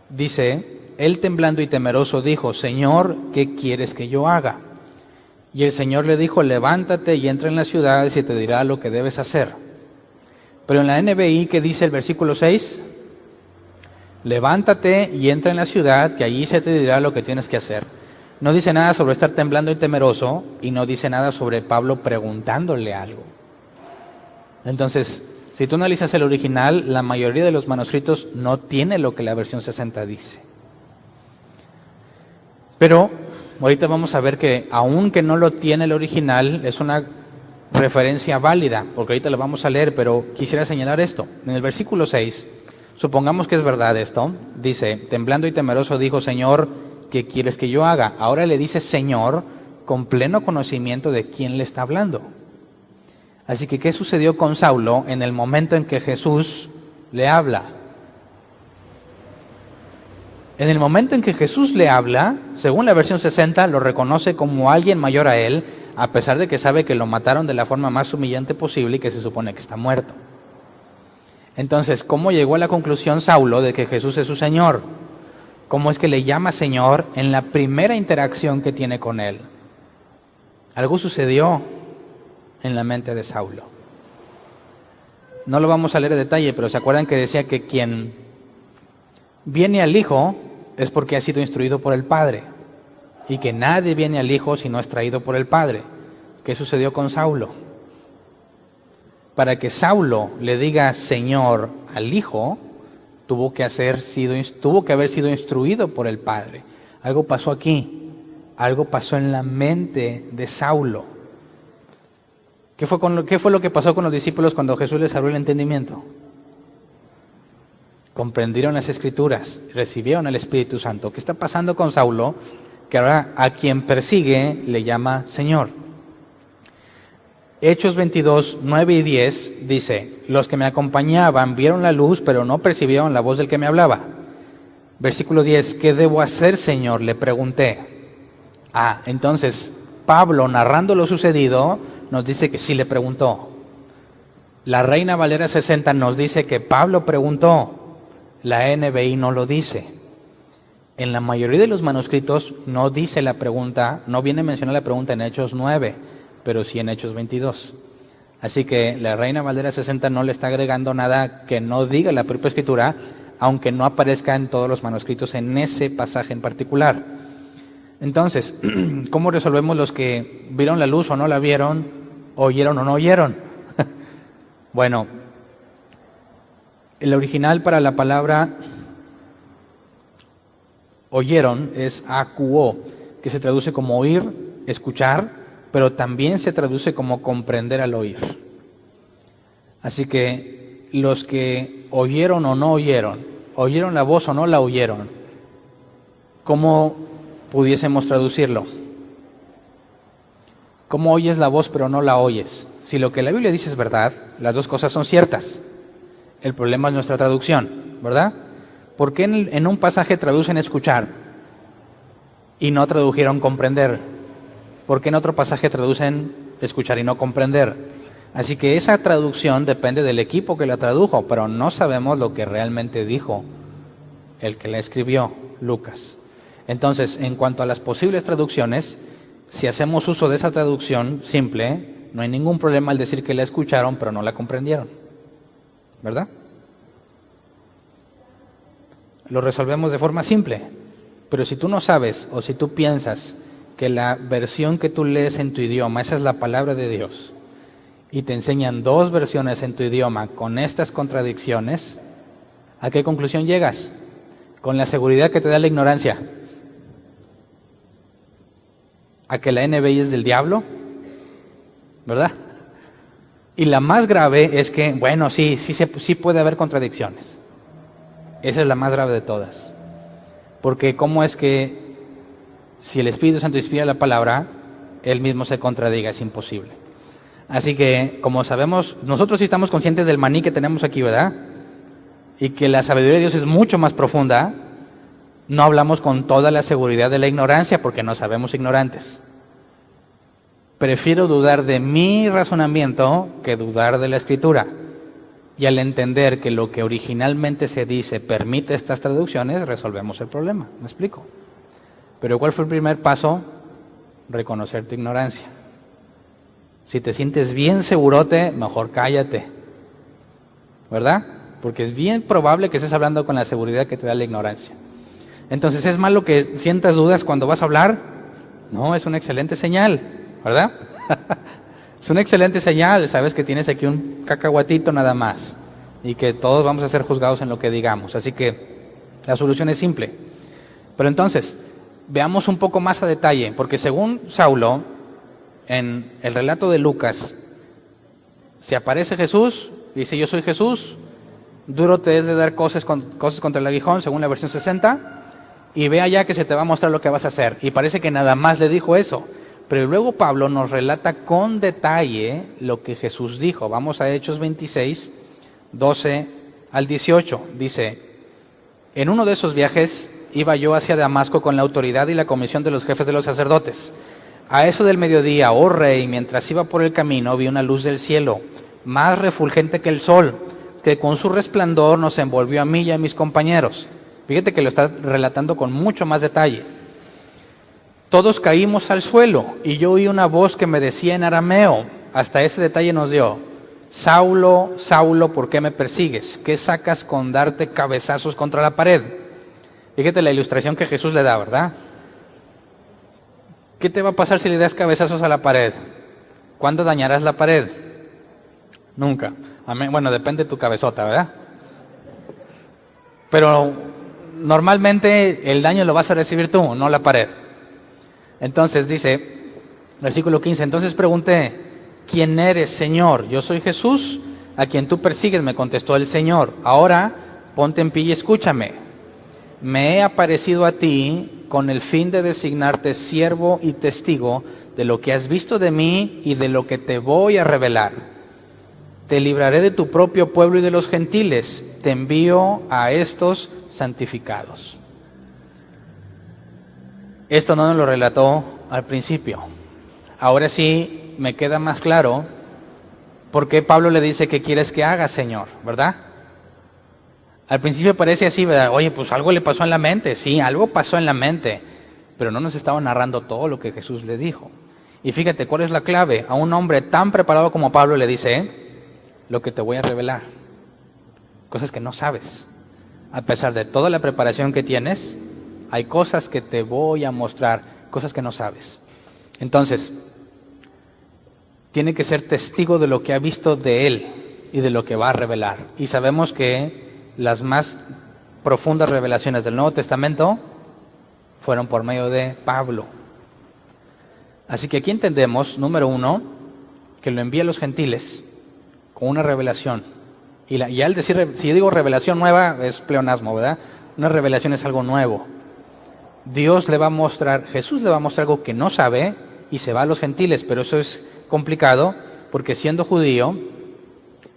dice: él temblando y temeroso dijo: Señor, ¿qué quieres que yo haga? Y el Señor le dijo: levántate y entra en la ciudad y se te dirá lo que debes hacer. Pero en la NBI, ¿qué dice el versículo 6? Levántate y entra en la ciudad, que allí se te dirá lo que tienes que hacer. No dice nada sobre estar temblando y temeroso, y no dice nada sobre Pablo preguntándole algo. Entonces, si tú analizas el original, la mayoría de los manuscritos no tiene lo que la versión 60 dice. Pero ahorita vamos a ver que, aunque no lo tiene el original, es una referencia válida, porque ahorita lo vamos a leer, pero quisiera señalar esto. En el versículo 6, supongamos que es verdad esto, dice: temblando y temeroso dijo: Señor, ¿qué quieres que yo haga? Ahora le dice Señor con pleno conocimiento de quién le está hablando. Así que, ¿qué sucedió con Saulo en el momento en que Jesús le habla? En el momento en que Jesús le habla, según la versión 60, lo reconoce como alguien mayor a él, a pesar de que sabe que lo mataron de la forma más humillante posible y que se supone que está muerto. Entonces, ¿cómo llegó a la conclusión Saulo de que Jesús es su Señor? ¿Cómo es que le llama Señor en la primera interacción que tiene con él? Algo sucedió en la mente de Saulo. No lo vamos a leer en detalle, pero ¿se acuerdan que decía que quien viene al Hijo es porque ha sido instruido por el Padre? Y que nadie viene al Hijo si no es traído por el Padre. ¿Qué sucedió con Saulo? Para que Saulo le diga Señor al Hijo, tuvo que haber sido instruido por el Padre. Algo pasó aquí, algo pasó en la mente de Saulo. ¿Qué fue lo que pasó con los discípulos cuando Jesús les abrió el entendimiento? Comprendieron las Escrituras, recibieron el Espíritu Santo. ¿Qué está pasando con Saulo? Que ahora a quien persigue le llama Señor. Hechos 22, 9 y 10 dice: los que me acompañaban vieron la luz, pero no percibieron la voz del que me hablaba. Versículo 10, ¿qué debo hacer, Señor?, le pregunté. Entonces Pablo, narrando lo sucedido, nos dice que sí le preguntó. La Reina Valera 60 nos dice que Pablo preguntó. La NBI no lo dice. En la mayoría de los manuscritos no dice la pregunta, no viene mencionada la pregunta en Hechos 9, pero sí en Hechos 22. Así que la Reina Valera 60 no le está agregando nada que no diga la propia Escritura, aunque no aparezca en todos los manuscritos en ese pasaje en particular. Entonces, ¿cómo resolvemos los que vieron la luz o no la vieron, oyeron o no oyeron? Bueno, el original para la palabra oyeron es akuo, que se traduce como oír, escuchar, pero también se traduce como comprender al oír. Así que los que oyeron o no oyeron la voz o no la oyeron, ¿cómo pudiésemos traducirlo? ¿Cómo oyes la voz pero no la oyes? Si lo que la Biblia dice es verdad, las dos cosas son ciertas. El problema es nuestra traducción, ¿verdad? ¿Por qué en un pasaje traducen escuchar y no tradujeron comprender? ¿Por qué en otro pasaje traducen escuchar y no comprender? Así que esa traducción depende del equipo que la tradujo, pero no sabemos lo que realmente dijo el que la escribió, Lucas. Entonces, en cuanto a las posibles traducciones, si hacemos uso de esa traducción simple, no hay ningún problema al decir que la escucharon, pero no la comprendieron. ¿Verdad? Lo resolvemos de forma simple. Pero si tú no sabes, o si tú piensas que la versión que tú lees en tu idioma, esa es la palabra de Dios, y te enseñan dos versiones en tu idioma con estas contradicciones, ¿a qué conclusión llegas? Con la seguridad que te da la ignorancia. ¿A que la NBI es del diablo? ¿Verdad? Y la más grave es que, bueno, sí puede haber contradicciones. Esa es la más grave de todas. Porque ¿cómo es que si el Espíritu Santo inspira la palabra, Él mismo se contradiga? Es imposible. Así que, como sabemos, nosotros sí estamos conscientes del maní que tenemos aquí, ¿verdad? Y que la sabiduría de Dios es mucho más profunda. No hablamos con toda la seguridad de la ignorancia porque no sabemos ignorantes. Prefiero dudar de mi razonamiento que dudar de la Escritura. Y al entender que lo que originalmente se dice permite estas traducciones, resolvemos el problema. ¿Me explico? Pero ¿cuál fue el primer paso? Reconocer tu ignorancia. Si te sientes bien segurote, mejor cállate. ¿Verdad? Porque es bien probable que estés hablando con la seguridad que te da la ignorancia. Entonces, ¿es malo que sientas dudas cuando vas a hablar? No, es una excelente señal, ¿verdad? Es una excelente señal, sabes que tienes aquí un cacahuatito nada más y que todos vamos a ser juzgados en lo que digamos. Así que la solución es simple. Pero entonces, veamos un poco más a detalle, porque según Saulo, en el relato de Lucas, se aparece Jesús, dice yo soy Jesús, duro te es de dar cosas contra el aguijón, según la versión 60, y ve allá que se te va a mostrar lo que vas a hacer. Y parece que nada más le dijo eso. Pero luego Pablo nos relata con detalle lo que Jesús dijo. Vamos a Hechos 26, 12 al 18. Dice, en uno de esos viajes iba yo hacia Damasco con la autoridad y la comisión de los jefes de los sacerdotes. A eso del mediodía, oh rey, mientras iba por el camino, vi una luz del cielo, más refulgente que el sol, que con su resplandor nos envolvió a mí y a mis compañeros. Fíjate que lo está relatando con mucho más detalle. Todos caímos al suelo y yo oí una voz que me decía en arameo, hasta ese detalle nos dio, Saulo, Saulo, ¿por qué me persigues? ¿Qué sacas con darte cabezazos contra la pared? Fíjate la ilustración que Jesús le da, ¿verdad? ¿Qué te va a pasar si le das cabezazos a la pared? ¿Cuándo dañarás la pared? Nunca. Bueno, depende de tu cabezota, ¿verdad? Pero normalmente el daño lo vas a recibir tú, no la pared. Entonces dice, versículo 15, entonces pregunté, ¿quién eres, Señor? Yo soy Jesús, a quien tú persigues, me contestó el Señor. Ahora ponte en pie y escúchame. Me he aparecido a ti con el fin de designarte siervo y testigo de lo que has visto de mí y de lo que te voy a revelar. Te libraré de tu propio pueblo y de los gentiles. Te envío a estos santificados. Esto no nos lo relató al principio. Ahora sí me queda más claro por qué Pablo le dice que quieres que haga, Señor, ¿verdad? Al principio parece así, ¿verdad? Oye, pues algo le pasó en la mente. Sí, algo pasó en la mente, pero no nos estaba narrando todo lo que Jesús le dijo. Y fíjate, ¿cuál es la clave? A un hombre tan preparado como Pablo le dice, lo que te voy a revelar. Cosas que no sabes. A pesar de toda la preparación que tienes, hay cosas que te voy a mostrar, cosas que no sabes. Entonces, tiene que ser testigo de lo que ha visto de Él y de lo que va a revelar. Y sabemos que las más profundas revelaciones del Nuevo Testamento fueron por medio de Pablo. Así que aquí entendemos, número uno, que lo envía a los gentiles con una revelación. Y al decir, si yo digo revelación nueva, es pleonasmo, ¿verdad? Una revelación es algo nuevo. Dios le va a mostrar, Jesús le va a mostrar algo que no sabe y se va a los gentiles, pero eso es complicado porque siendo judío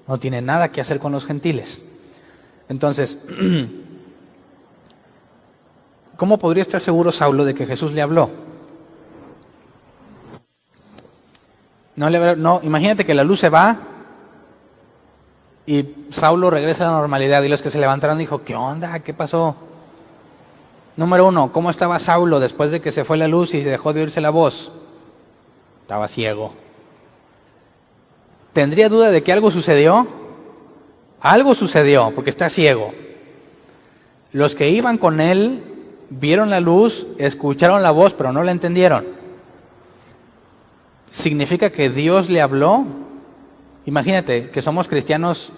no tiene nada que hacer con los gentiles. Entonces, ¿cómo podría estar seguro Saulo de que Jesús le habló? No, imagínate que la luz se va y Saulo regresa a la normalidad y los que se levantaron dijo, ¿qué onda? ¿Qué pasó? Número uno, ¿cómo estaba Saulo después de que se fue la luz y dejó de oírse la voz? Estaba ciego. ¿Tendría duda de que algo sucedió? Algo sucedió, porque está ciego. Los que iban con él vieron la luz, escucharon la voz, pero no la entendieron. ¿Significa que Dios le habló? Imagínate que somos cristianos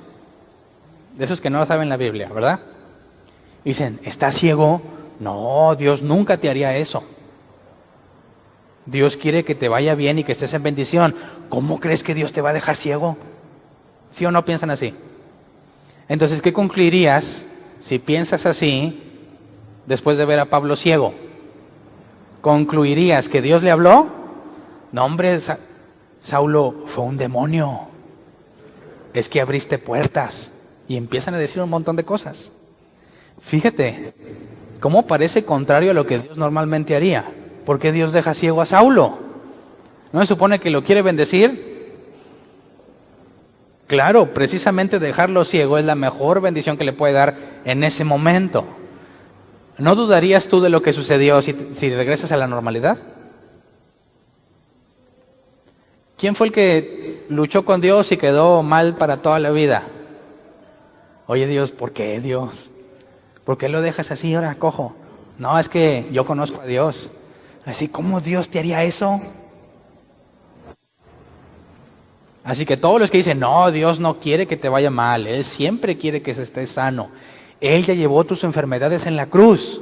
de esos que no saben la Biblia, ¿verdad? Dicen, ¿está ciego? No, Dios nunca te haría eso. Dios quiere que te vaya bien y que estés en bendición. ¿Cómo crees que Dios te va a dejar ciego? ¿Sí o no piensan así? Entonces, ¿qué concluirías si piensas así después de ver a Pablo ciego? ¿Concluirías que Dios le habló? No, hombre, Saulo, fue un demonio. Es que abriste puertas. Y empiezan a decir un montón de cosas. Fíjate, cómo parece contrario a lo que Dios normalmente haría. ¿Por qué Dios deja ciego a Saulo? ¿No se supone que lo quiere bendecir? Claro, precisamente dejarlo ciego es la mejor bendición que le puede dar en ese momento. ¿No dudarías tú de lo que sucedió si regresas a la normalidad? ¿Quién fue el que luchó con Dios y quedó mal para toda la vida? Oye Dios, ¿por qué Dios? ¿Por qué lo dejas así ahora cojo? No, es que yo conozco a Dios. Así, ¿cómo Dios te haría eso? Así que todos los que dicen, no, Dios no quiere que te vaya mal, Él siempre quiere que se esté sano. Él ya llevó tus enfermedades en la cruz.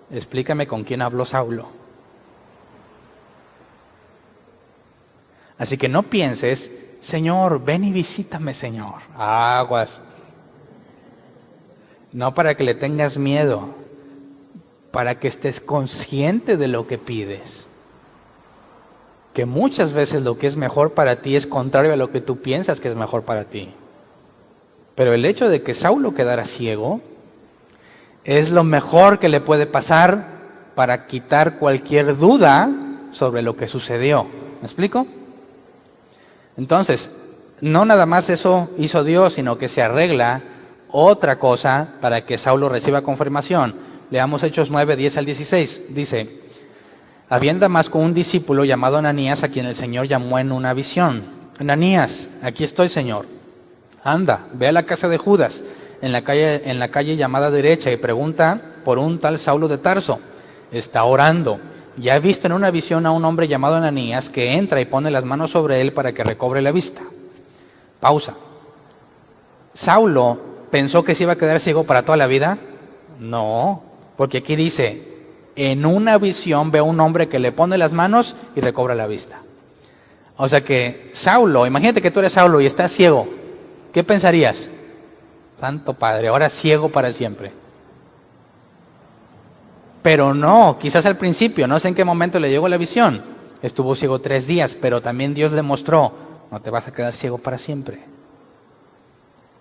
Explícame con quién habló Saulo. Así que no pienses, Señor, ven y visítame, Señor. Aguas. No para que le tengas miedo, para que estés consciente de lo que pides. Que muchas veces lo que es mejor para ti es contrario a lo que tú piensas que es mejor para ti. Pero el hecho de que Saulo quedara ciego es lo mejor que le puede pasar para quitar cualquier duda sobre lo que sucedió. ¿Me explico? Entonces, no nada más eso hizo Dios, sino que se arregla otra cosa para que Saulo reciba confirmación. Leamos Hechos 9, 10 al 16. Dice, había en Damasco un discípulo llamado Ananías, a quien el Señor llamó en una visión. Ananías, aquí estoy, Señor. Anda, ve a la casa de Judas, en la calle llamada Derecha, y pregunta por un tal Saulo de Tarso. Está orando. Ya he visto en una visión a un hombre llamado Ananías que entra y pone las manos sobre él para que recobre la vista. Pausa. ¿Saulo pensó que se iba a quedar ciego para toda la vida? No, porque aquí dice, en una visión ve a un hombre que le pone las manos y recobra la vista. O sea que Saulo, imagínate que tú eres Saulo y estás ciego. ¿Qué pensarías? Santo Padre, ahora ciego para siempre. Pero no, quizás al principio, no sé en qué momento le llegó la visión. Estuvo ciego 3 días, pero también Dios le mostró, no te vas a quedar ciego para siempre.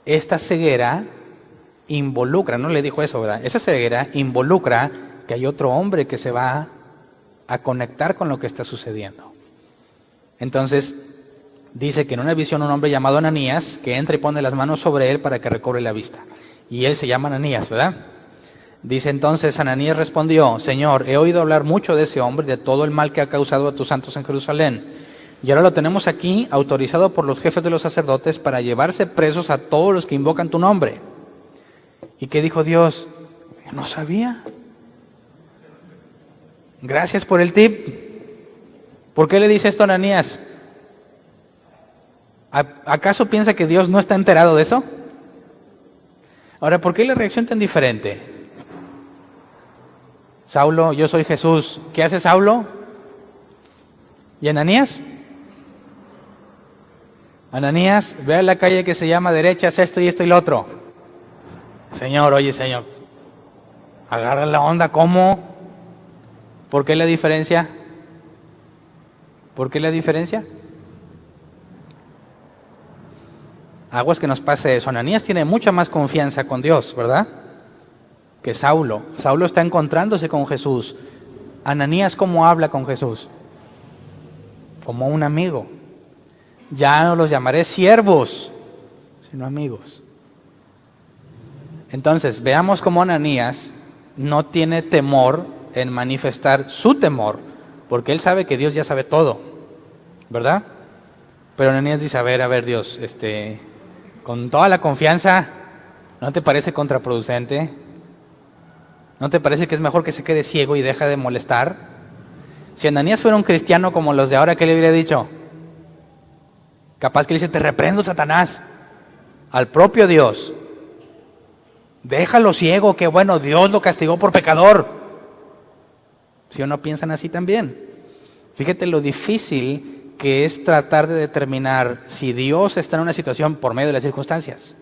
Esta ceguera involucra, no le dijo eso, ¿verdad? Esa ceguera involucra que hay otro hombre que se va a conectar con lo que está sucediendo. Entonces, dice que en una visión un hombre llamado Ananías, que entra y pone las manos sobre él para que recobre la vista. Y él se llama Ananías, ¿verdad? Dice entonces, Ananías respondió, Señor, he oído hablar mucho de ese hombre, de todo el mal que ha causado a tus santos en Jerusalén. Y ahora lo tenemos aquí, autorizado por los jefes de los sacerdotes para llevarse presos a todos los que invocan tu nombre. ¿Y qué dijo Dios? Yo no sabía. Gracias por el tip. ¿Por qué le dice esto a Ananías? ¿Acaso piensa que Dios no está enterado de eso? Ahora, ¿por qué la reacción tan diferente? Saulo, yo soy Jesús. ¿Qué hace Saulo? ¿Y Ananías? Ananías, ve a la calle que se llama Derecha, haz esto y esto y lo otro. Señor, oye Señor, agarra la onda, ¿cómo? ¿Por qué la diferencia? ¿Por qué la diferencia? Aguas que nos pase eso. Ananías tiene mucha más confianza con Dios, ¿verdad? Que Saulo. Saulo está encontrándose con Jesús. Ananías, ¿cómo habla con Jesús? Como un amigo. Ya no los llamaré siervos, sino amigos. Entonces, veamos cómo Ananías no tiene temor en manifestar su temor, porque él sabe que Dios ya sabe todo, ¿verdad? Pero Ananías dice, a ver Dios, con toda la confianza, ¿no te parece contraproducente? ¿No te parece que es mejor que se quede ciego y deja de molestar? Si Ananías fuera un cristiano como los de ahora, ¿qué le habría dicho? Capaz que le dice, te reprendo, Satanás, al propio Dios. Déjalo ciego, que bueno, Dios lo castigó por pecador. ¿Sí o no piensan así también? Fíjate lo difícil que es tratar de determinar si Dios está en una situación por medio de las circunstancias.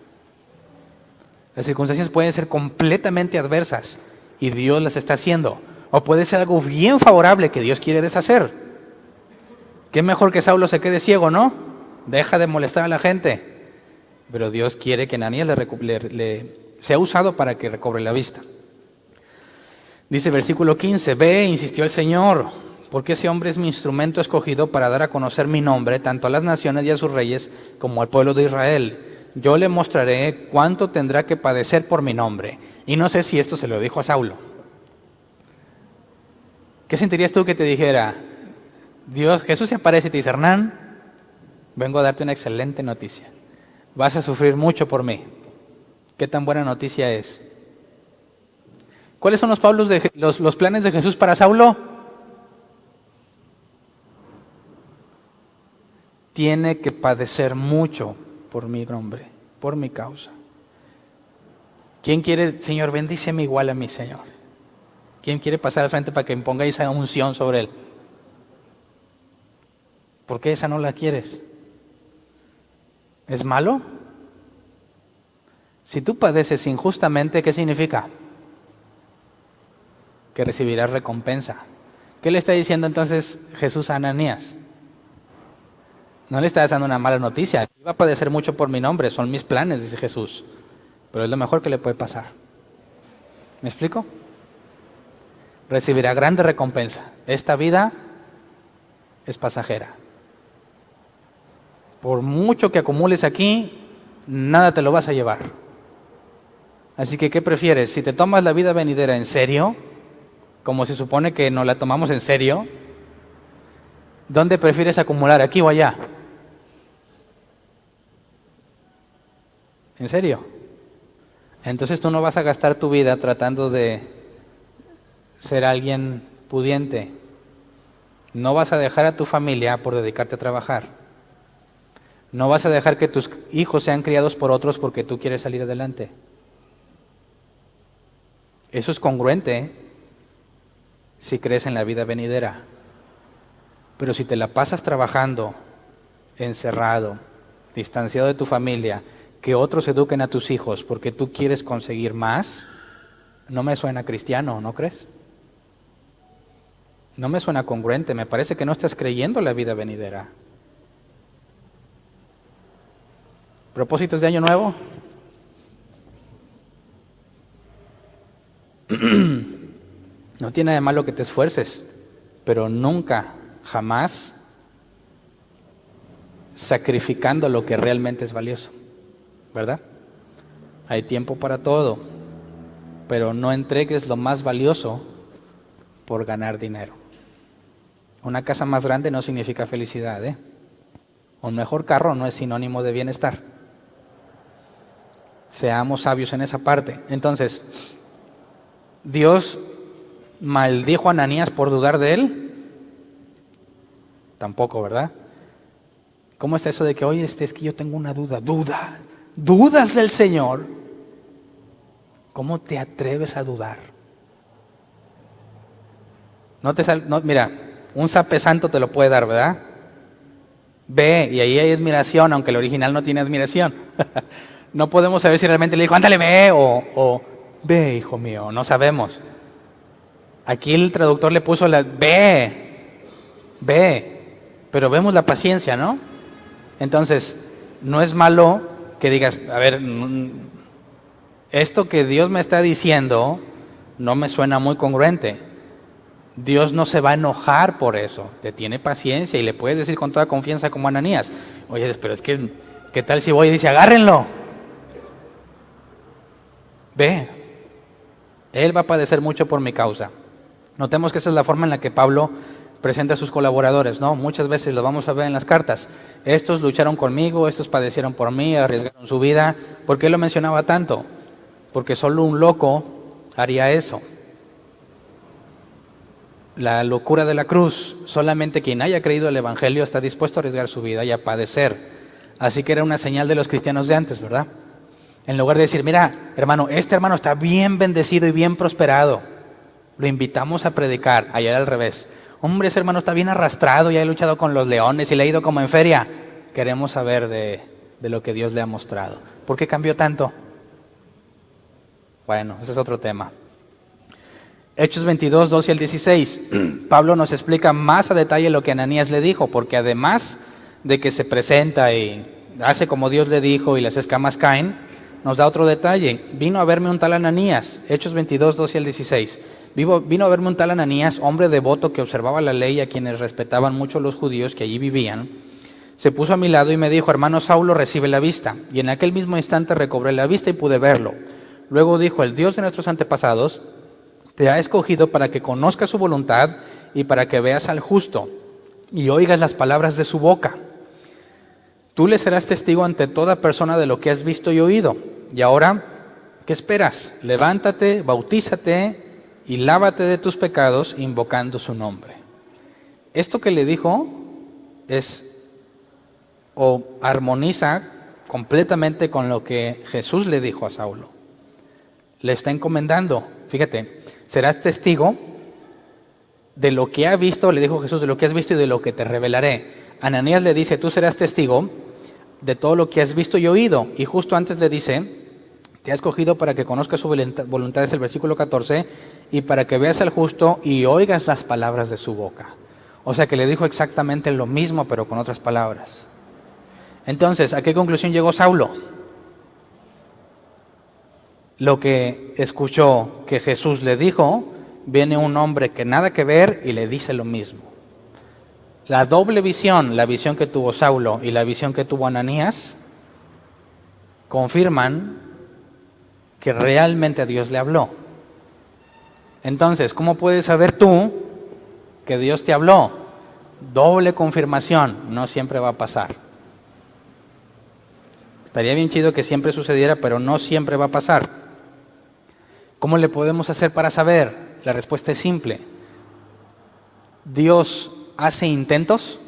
Las circunstancias pueden ser completamente adversas y Dios las está haciendo. O puede ser algo bien favorable que Dios quiere deshacer. ¿Qué mejor que Saulo se quede ciego, no? Deja de molestar a la gente. Pero Dios quiere que Ananías sea usado para que recobre la vista. Dice versículo 15, ve, insistió el Señor, porque ese hombre es mi instrumento escogido para dar a conocer mi nombre, tanto a las naciones y a sus reyes, como al pueblo de Israel. Yo le mostraré cuánto tendrá que padecer por mi nombre. Y no sé si esto se lo dijo a Saulo. ¿Qué sentirías tú que te dijera, Dios, Jesús se aparece y te dice, Hernán, vengo a darte una excelente noticia. Vas a sufrir mucho por mí. ¿Qué tan buena noticia es? ¿Cuáles son los planes de Jesús para Saulo? Tiene que padecer mucho por mi nombre, por mi causa. ¿Quién quiere, Señor, bendíceme igual a mí, Señor? ¿Quién quiere pasar al frente para que imponga esa unción sobre él? ¿Por qué esa no la quieres? ¿Es malo? Si tú padeces injustamente, ¿qué significa? Que recibirás recompensa. ¿Qué le está diciendo entonces Jesús a Ananías? No le está dando una mala noticia. Va a padecer mucho por mi nombre, son mis planes, dice Jesús. Pero es lo mejor que le puede pasar. ¿Me explico? Recibirá grande recompensa. Esta vida es pasajera. Por mucho que acumules aquí, nada te lo vas a llevar. Así que, ¿qué prefieres? Si te tomas la vida venidera en serio, como se supone que nos la tomamos en serio, ¿dónde prefieres acumular? ¿Aquí o allá? ¿En serio? Entonces tú no vas a gastar tu vida tratando de ser alguien pudiente. No vas a dejar a tu familia por dedicarte a trabajar. No vas a dejar que tus hijos sean criados por otros porque tú quieres salir adelante. Eso es congruente si crees en la vida venidera. Pero si te la pasas trabajando, encerrado, distanciado de tu familia, que otros eduquen a tus hijos porque tú quieres conseguir más, no me suena cristiano, ¿no crees? No me suena congruente, me parece que no estás creyendo la vida venidera. ¿Propósitos de año nuevo? No tiene de malo que te esfuerces, pero nunca, jamás sacrificando lo que realmente es valioso, ¿verdad? Hay tiempo para todo, pero no entregues lo más valioso por ganar dinero. Una casa más grande no significa felicidad, ¿eh? Un mejor carro no es sinónimo de bienestar. Seamos sabios en esa parte. Entonces, ¿Dios maldijo a Ananías por dudar de él? Tampoco, ¿verdad? ¿Cómo está eso de que, oye, es que yo tengo una dudas del Señor? ¿Cómo te atreves a dudar? Mira, un zape santo te lo puede dar, ¿verdad? Ve, y ahí hay admiración, aunque el original no tiene admiración. No podemos saber si realmente le dijo, ándale, ve, o ve, hijo mío, no sabemos. Aquí el traductor le puso ve, pero vemos la paciencia, ¿no? Entonces, no es malo que digas, a ver, esto que Dios me está diciendo no me suena muy congruente. Dios no se va a enojar por eso, te tiene paciencia y le puedes decir con toda confianza como Ananías, oye, pero es que, ¿qué tal si voy y dice, agárrenlo? Ve, él va a padecer mucho por mi causa. Notemos que esa es la forma en la que Pablo presenta a sus colaboradores, ¿no? Muchas veces lo vamos a ver en las cartas. Estos lucharon conmigo, estos padecieron por mí, arriesgaron su vida. ¿Por qué lo mencionaba tanto? Porque solo un loco haría eso. La locura de la cruz, solamente quien haya creído el Evangelio está dispuesto a arriesgar su vida y a padecer. Así que era una señal de los cristianos de antes, ¿verdad? En lugar de decir, mira, hermano, este hermano está bien bendecido y bien prosperado, lo invitamos a predicar. Allá era al revés. Hombre, ese hermano está bien arrastrado y ha luchado con los leones y le ha ido como en feria. Queremos saber de lo que Dios le ha mostrado. ¿Por qué cambió tanto? Bueno, ese es otro tema. Hechos 22, 12 al 16. Pablo nos explica más a detalle lo que Ananías le dijo, porque además de que se presenta y hace como Dios le dijo y las escamas caen, nos da otro detalle. Vino a verme un tal Ananías, Hechos 22, 12 al 16. Vino a verme un tal Ananías, hombre devoto que observaba la ley, a quienes respetaban mucho los judíos que allí vivían. Se puso a mi lado y me dijo, hermano Saulo, recibe la vista. Y en aquel mismo instante recobré la vista y pude verlo. Luego dijo, el Dios de nuestros antepasados te ha escogido para que conozcas su voluntad y para que veas al justo y oigas las palabras de su boca. Tú le serás testigo ante toda persona de lo que has visto y oído. Y ahora, ¿qué esperas? Levántate, bautízate y lávate de tus pecados invocando su nombre. Esto que le dijo armoniza completamente con lo que Jesús le dijo a Saulo. Le está encomendando, fíjate, serás testigo de lo que ha visto, le dijo Jesús, de lo que has visto y de lo que te revelaré. Ananías le dice, tú serás testigo de todo lo que has visto y oído. Y justo antes le dice, te ha escogido para que conozcas su voluntad, es el versículo 14, y para que veas al justo y oigas las palabras de su boca. O sea que le dijo exactamente lo mismo, pero con otras palabras. Entonces, ¿a qué conclusión llegó Saulo? Lo que escuchó que Jesús le dijo, viene un hombre que nada que ver y le dice lo mismo. La doble visión, la visión que tuvo Saulo y la visión que tuvo Ananías, confirman que realmente Dios le habló. Entonces, ¿cómo puedes saber tú que Dios te habló? Doble confirmación, no siempre va a pasar. Estaría bien chido que siempre sucediera, pero no siempre va a pasar. ¿Cómo le podemos hacer para saber? La respuesta es simple. ¿Dios hace intentos?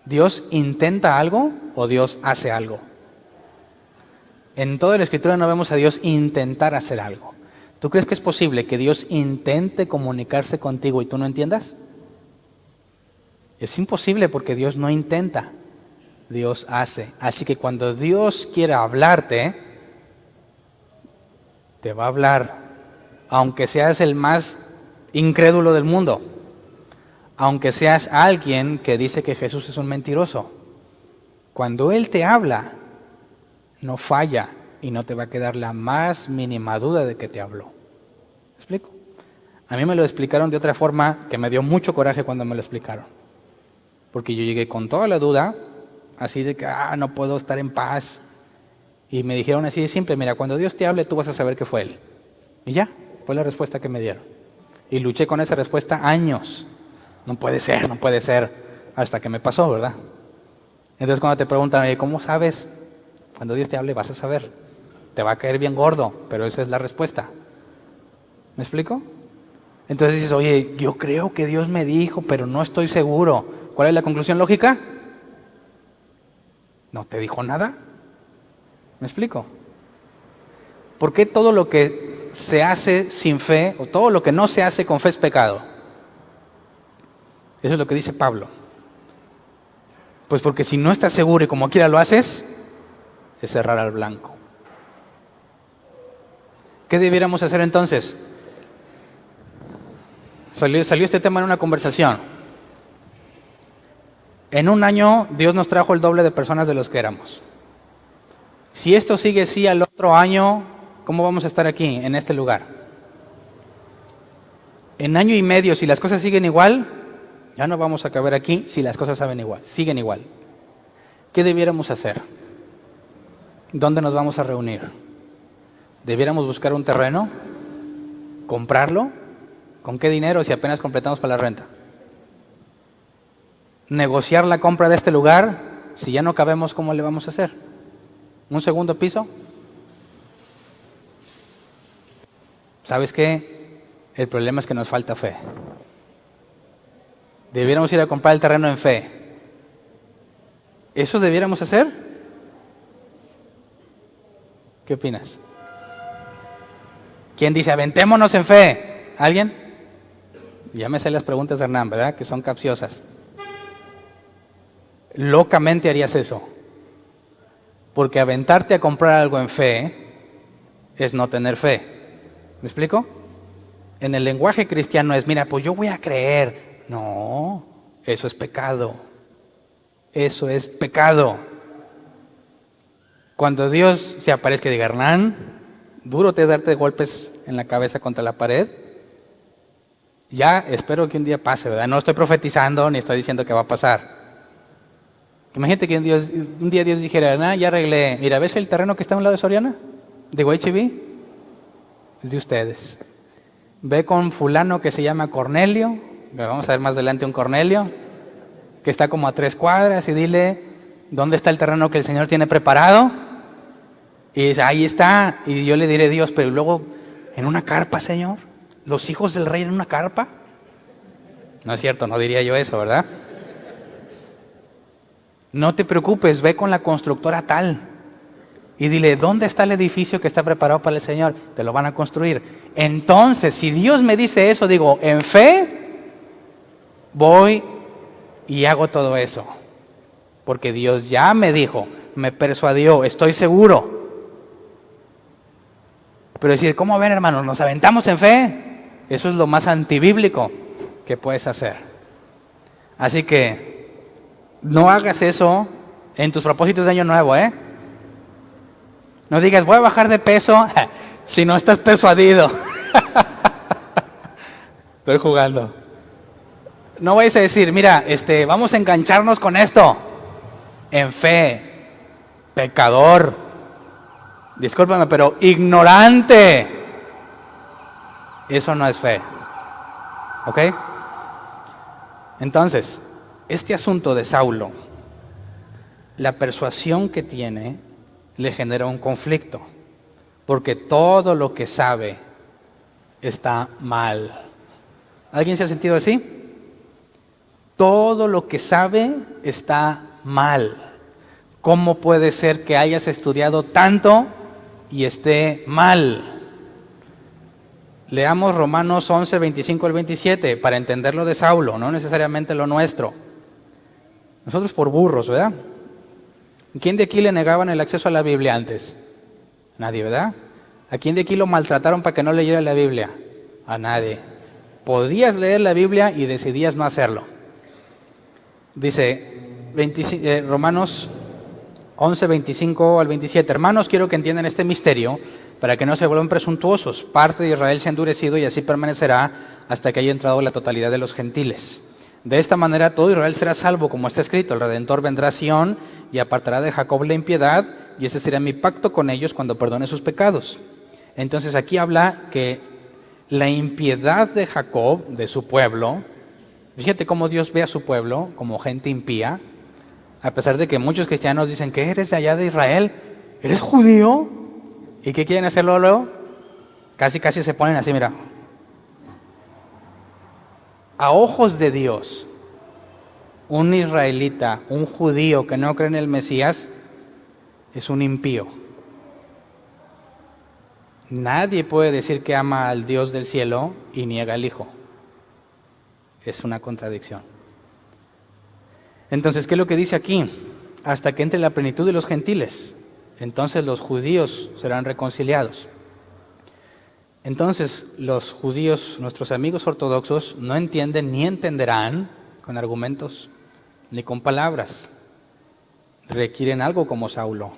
¿Dios intenta algo o Dios hace algo? En toda la Escritura no vemos a Dios intentar hacer algo. ¿Tú crees que es posible que Dios intente comunicarse contigo y tú no entiendas? Es imposible porque Dios no intenta, Dios hace. Así que cuando Dios quiera hablarte, te va a hablar, aunque seas el más incrédulo del mundo, aunque seas alguien que dice que Jesús es un mentiroso. Cuando Él te habla, no falla y no te va a quedar la más mínima duda de que te habló. ¿Me explico? A mí me lo explicaron de otra forma que me dio mucho coraje cuando me lo explicaron. Porque yo llegué con toda la duda, así de que no puedo estar en paz. Y me dijeron así de simple, mira, cuando Dios te hable tú vas a saber que fue Él. Y ya, fue la respuesta que me dieron. Y luché con esa respuesta años. No puede ser, hasta que me pasó, ¿verdad? Entonces cuando te preguntan, oye, ¿cómo sabes? Cuando Dios te hable vas a saber. Te va a caer bien gordo, pero esa es la respuesta. ¿Me explico? Entonces dices, oye, yo creo que Dios me dijo, pero no estoy seguro. ¿Cuál es la conclusión lógica? ¿No te dijo nada? ¿Me explico? ¿Por qué todo lo que se hace sin fe, o todo lo que no se hace con fe es pecado? Eso es lo que dice Pablo. Pues porque si no estás seguro y como quiera lo haces, es errar al blanco. ¿Qué debiéramos hacer entonces? Salió este tema en una conversación. En un año Dios nos trajo el doble de personas de los que éramos. Si esto sigue así al otro año, ¿cómo vamos a estar aquí, en este lugar? En año y medio, si las cosas siguen igual, ya no vamos a caber aquí si las cosas siguen igual. ¿Qué debiéramos hacer? ¿Dónde nos vamos a reunir? ¿Debiéramos buscar un terreno? ¿Comprarlo? ¿Con qué dinero si apenas completamos para la renta? negociar la compra de este lugar, si ya no cabemos, ¿cómo le vamos a hacer? ¿Un segundo piso? ¿Sabes qué? El problema es que nos falta fe. Debiéramos ir a comprar el terreno en fe. ¿Eso debiéramos hacer? ¿Qué opinas? ¿Quién dice, aventémonos en fe? ¿Alguien? Ya me sé las preguntas de Hernán, ¿verdad? Que son capciosas. Locamente harías eso. Porque aventarte a comprar algo en fe es no tener fe. ¿Me explico? En el lenguaje cristiano es, mira, pues yo voy a creer. No, eso es pecado. Eso es pecado. Cuando Dios se aparezca y diga, Hernán, duro te es darte golpes en la cabeza contra la pared. Ya espero que un día pase, ¿verdad? No estoy profetizando ni estoy diciendo que va a pasar. Imagínate que un día Dios dijera, ya arreglé, mira, ¿ves el terreno que está a un lado de Soriana? De H&B, es de ustedes. Ve con fulano que se llama Cornelio, vamos a ver más adelante un Cornelio, que está como a 3 cuadras, y dile, ¿dónde está el terreno que el Señor tiene preparado? Y dice, ahí está, y yo le diré, Dios, pero luego, ¿en una carpa, Señor? ¿Los hijos del rey en una carpa? No es cierto, no diría yo eso, ¿verdad? No te preocupes, ve con la constructora tal y dile, ¿dónde está el edificio que está preparado para el Señor? Te lo van a construir. Entonces, si Dios me dice eso, digo, en fe, voy y hago todo eso. Porque Dios ya me dijo, me persuadió, estoy seguro. Pero decir, ¿cómo ven, hermanos? ¿Nos aventamos en fe? Eso es lo más antibíblico que puedes hacer. Así que no hagas eso en tus propósitos de año nuevo, ¿eh? No digas, voy a bajar de peso si no estás persuadido. Estoy jugando. No vayas a decir, mira, vamos a engancharnos con esto. En fe, pecador, discúlpame, pero ignorante. Eso no es fe. ¿Ok? Entonces, este asunto de Saulo, la persuasión que tiene, le genera un conflicto, porque todo lo que sabe está mal. ¿Alguien se ha sentido así? Todo lo que sabe está mal. ¿Cómo puede ser que hayas estudiado tanto y esté mal? Leamos Romanos 11, 25 al 27 para entender lo de Saulo, no necesariamente lo nuestro. Nosotros por burros, ¿verdad? ¿Quién de aquí le negaban el acceso a la Biblia antes? Nadie, ¿verdad? ¿A quién de aquí lo maltrataron para que no leyera la Biblia? A nadie. Podías leer la Biblia y decidías no hacerlo. Dice Romanos 11, 25 al 27. Hermanos, quiero que entiendan este misterio para que no se vuelvan presuntuosos. Parte de Israel se ha endurecido y así permanecerá hasta que haya entrado la totalidad de los gentiles. De esta manera todo Israel será salvo, como está escrito, el Redentor vendrá a Sión y apartará de Jacob la impiedad, y este será mi pacto con ellos cuando perdone sus pecados. Entonces aquí habla que la impiedad de Jacob, de su pueblo, fíjate cómo Dios ve a su pueblo como gente impía, a pesar de que muchos cristianos dicen que eres de allá de Israel, ¿eres judío? ¿Y qué quieren hacerlo luego? Casi se ponen así, mira. A ojos de Dios, un israelita, un judío que no cree en el Mesías, es un impío. Nadie puede decir que ama al Dios del cielo y niega al Hijo. Es una contradicción. Entonces, ¿qué es lo que dice aquí? Hasta que entre la plenitud de los gentiles, entonces los judíos serán reconciliados. Entonces, los judíos, nuestros amigos ortodoxos, no entienden ni entenderán con argumentos ni con palabras. Requieren algo como Saulo.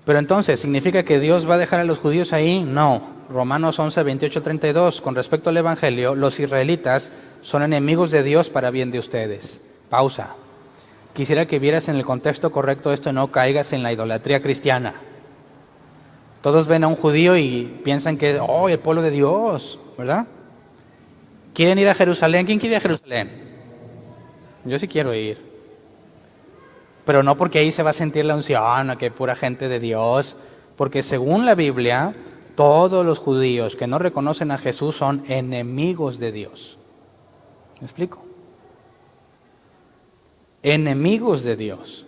Pero entonces, ¿significa que Dios va a dejar a los judíos ahí? No. Romanos 11, 28, 32. Con respecto al Evangelio, los israelitas son enemigos de Dios para bien de ustedes. Pausa. Quisiera que vieras en el contexto correcto esto y no caigas en la idolatría cristiana. Todos ven a un judío y piensan que, oh, el pueblo de Dios, ¿verdad? ¿Quieren ir a Jerusalén? ¿Quién quiere ir a Jerusalén? Yo sí quiero ir. Pero no porque ahí se va a sentir la unción, que hay pura gente de Dios. Porque según la Biblia, todos los judíos que no reconocen a Jesús son enemigos de Dios. ¿Me explico? Enemigos de Dios.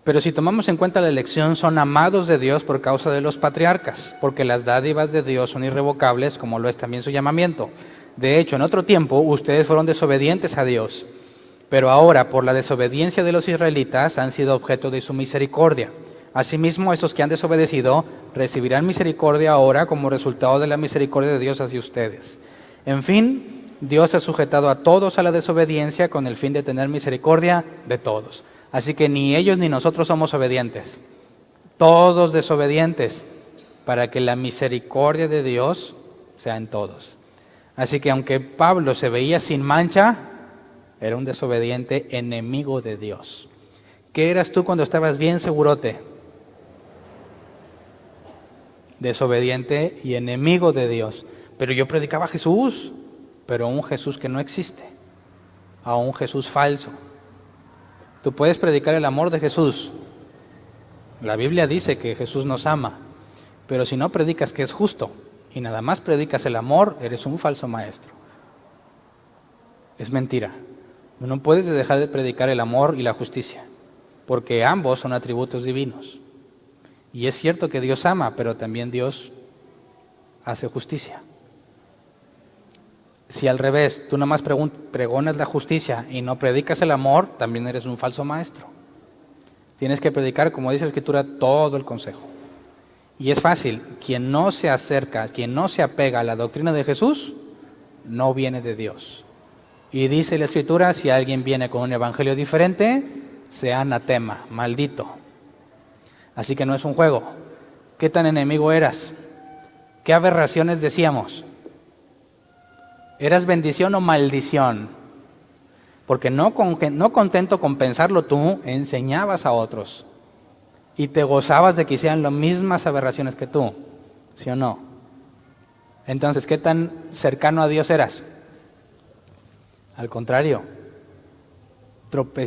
Pero si tomamos en cuenta la elección, son amados de Dios por causa de los patriarcas, porque las dádivas de Dios son irrevocables, como lo es también su llamamiento. De hecho, en otro tiempo, ustedes fueron desobedientes a Dios, pero ahora, por la desobediencia de los israelitas, han sido objeto de su misericordia. Asimismo, esos que han desobedecido recibirán misericordia ahora como resultado de la misericordia de Dios hacia ustedes. En fin, Dios ha sujetado a todos a la desobediencia con el fin de tener misericordia de todos. Así que ni ellos ni nosotros somos obedientes. Todos desobedientes, para que la misericordia de Dios sea en todos. Así que aunque Pablo se veía sin mancha, era un desobediente enemigo de Dios. ¿Qué eras tú cuando estabas bien segurote? Desobediente y enemigo de Dios. Pero yo predicaba a Jesús, pero un Jesús que no existe, a un Jesús falso. Tú puedes predicar el amor de Jesús. La Biblia dice que Jesús nos ama, pero si no predicas que es justo y nada más predicas el amor, eres un falso maestro. Es mentira. No puedes dejar de predicar el amor y la justicia, porque ambos son atributos divinos. Y es cierto que Dios ama, pero también Dios hace justicia. Si al revés, tú nada más pregonas la justicia y no predicas el amor, también eres un falso maestro. Tienes que predicar, como dice la Escritura, todo el consejo. Y es fácil, quien no se acerca, quien no se apega a la doctrina de Jesús, no viene de Dios. Y dice la Escritura, si alguien viene con un evangelio diferente, sea anatema, maldito. Así que no es un juego. ¿Qué tan enemigo eras? ¿Qué aberraciones decíamos? ¿Eras bendición o maldición? Porque no contento con pensarlo tú, enseñabas a otros. Y te gozabas de que hicieran las mismas aberraciones que tú. ¿Sí o no? Entonces, ¿qué tan cercano a Dios eras? Al contrario,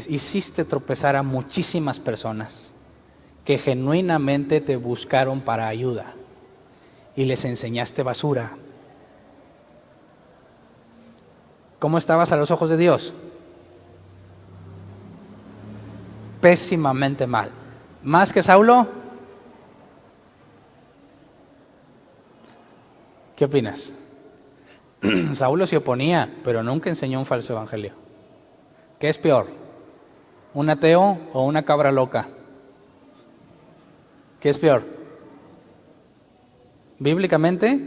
hiciste tropezar a muchísimas personas que genuinamente te buscaron para ayuda. Y les enseñaste basura. ¿Cómo estabas a los ojos de Dios? Pésimamente mal. ¿Más que Saulo? ¿Qué opinas? Saulo se oponía, pero nunca enseñó un falso evangelio. ¿Qué es peor? ¿Un ateo o una cabra loca? ¿Qué es peor? Bíblicamente,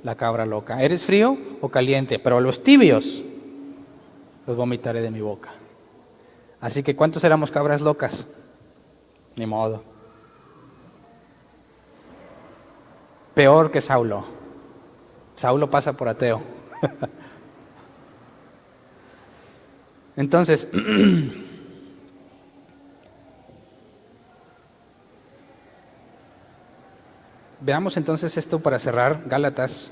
la cabra loca. ¿Eres frío o caliente? Pero los tibios los vomitaré de mi boca. Así que ¿cuántos éramos cabras locas? Ni modo. Peor que Saulo. Saulo pasa por ateo. Entonces, veamos entonces esto para cerrar. Gálatas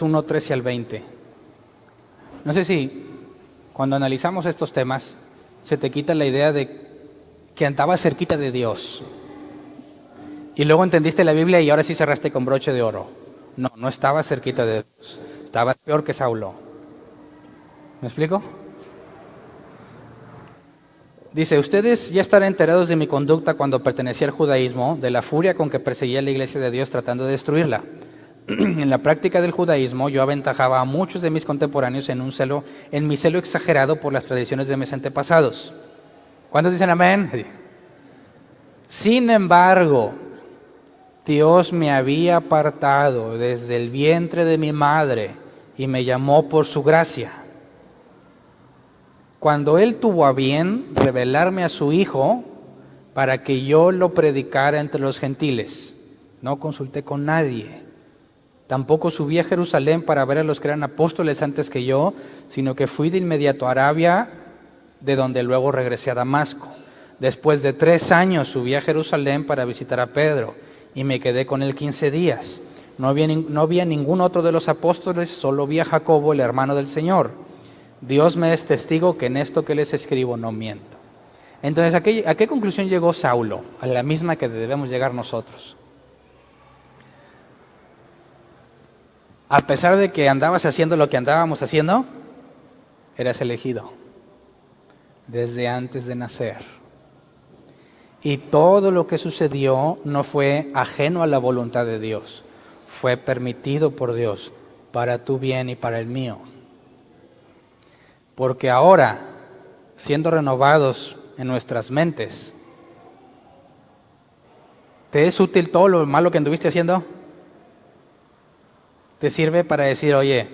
1, 13 al 20. No sé si cuando analizamos estos temas se te quita la idea de que andabas cerquita de Dios. Y luego entendiste la Biblia y ahora sí cerraste con broche de oro. No, no estabas cerquita de Dios. Estabas peor que Saulo. ¿Me explico? Dice, ustedes ya estarán enterados de mi conducta cuando pertenecía al judaísmo, de la furia con que perseguía a la iglesia de Dios tratando de destruirla. En la práctica del judaísmo yo aventajaba a muchos de mis contemporáneos en mi celo exagerado por las tradiciones de mis antepasados. ¿Cuántos dicen amén? Sin embargo, Dios me había apartado desde el vientre de mi madre y me llamó por su gracia. Cuando Él tuvo a bien revelarme a su Hijo para que yo lo predicara entre los gentiles, no consulté con nadie. Tampoco subí a Jerusalén para ver a los que eran apóstoles antes que yo, sino que fui de inmediato a Arabia, de donde luego regresé a Damasco. Después de 3 años subí a Jerusalén para visitar a Pedro y me quedé con él 15 días. No había ningún otro de los apóstoles, solo vi a Jacobo, el hermano del Señor. Dios me es testigo que en esto que les escribo no miento. Entonces, ¿a qué conclusión llegó Saulo? A la misma que debemos llegar nosotros. A pesar de que andabas haciendo lo que andábamos haciendo, eras elegido desde antes de nacer. Y todo lo que sucedió no fue ajeno a la voluntad de Dios, fue permitido por Dios para tu bien y para el mío. Porque ahora, siendo renovados en nuestras mentes, ¿te es útil todo lo malo que anduviste haciendo? Te sirve para decir, oye,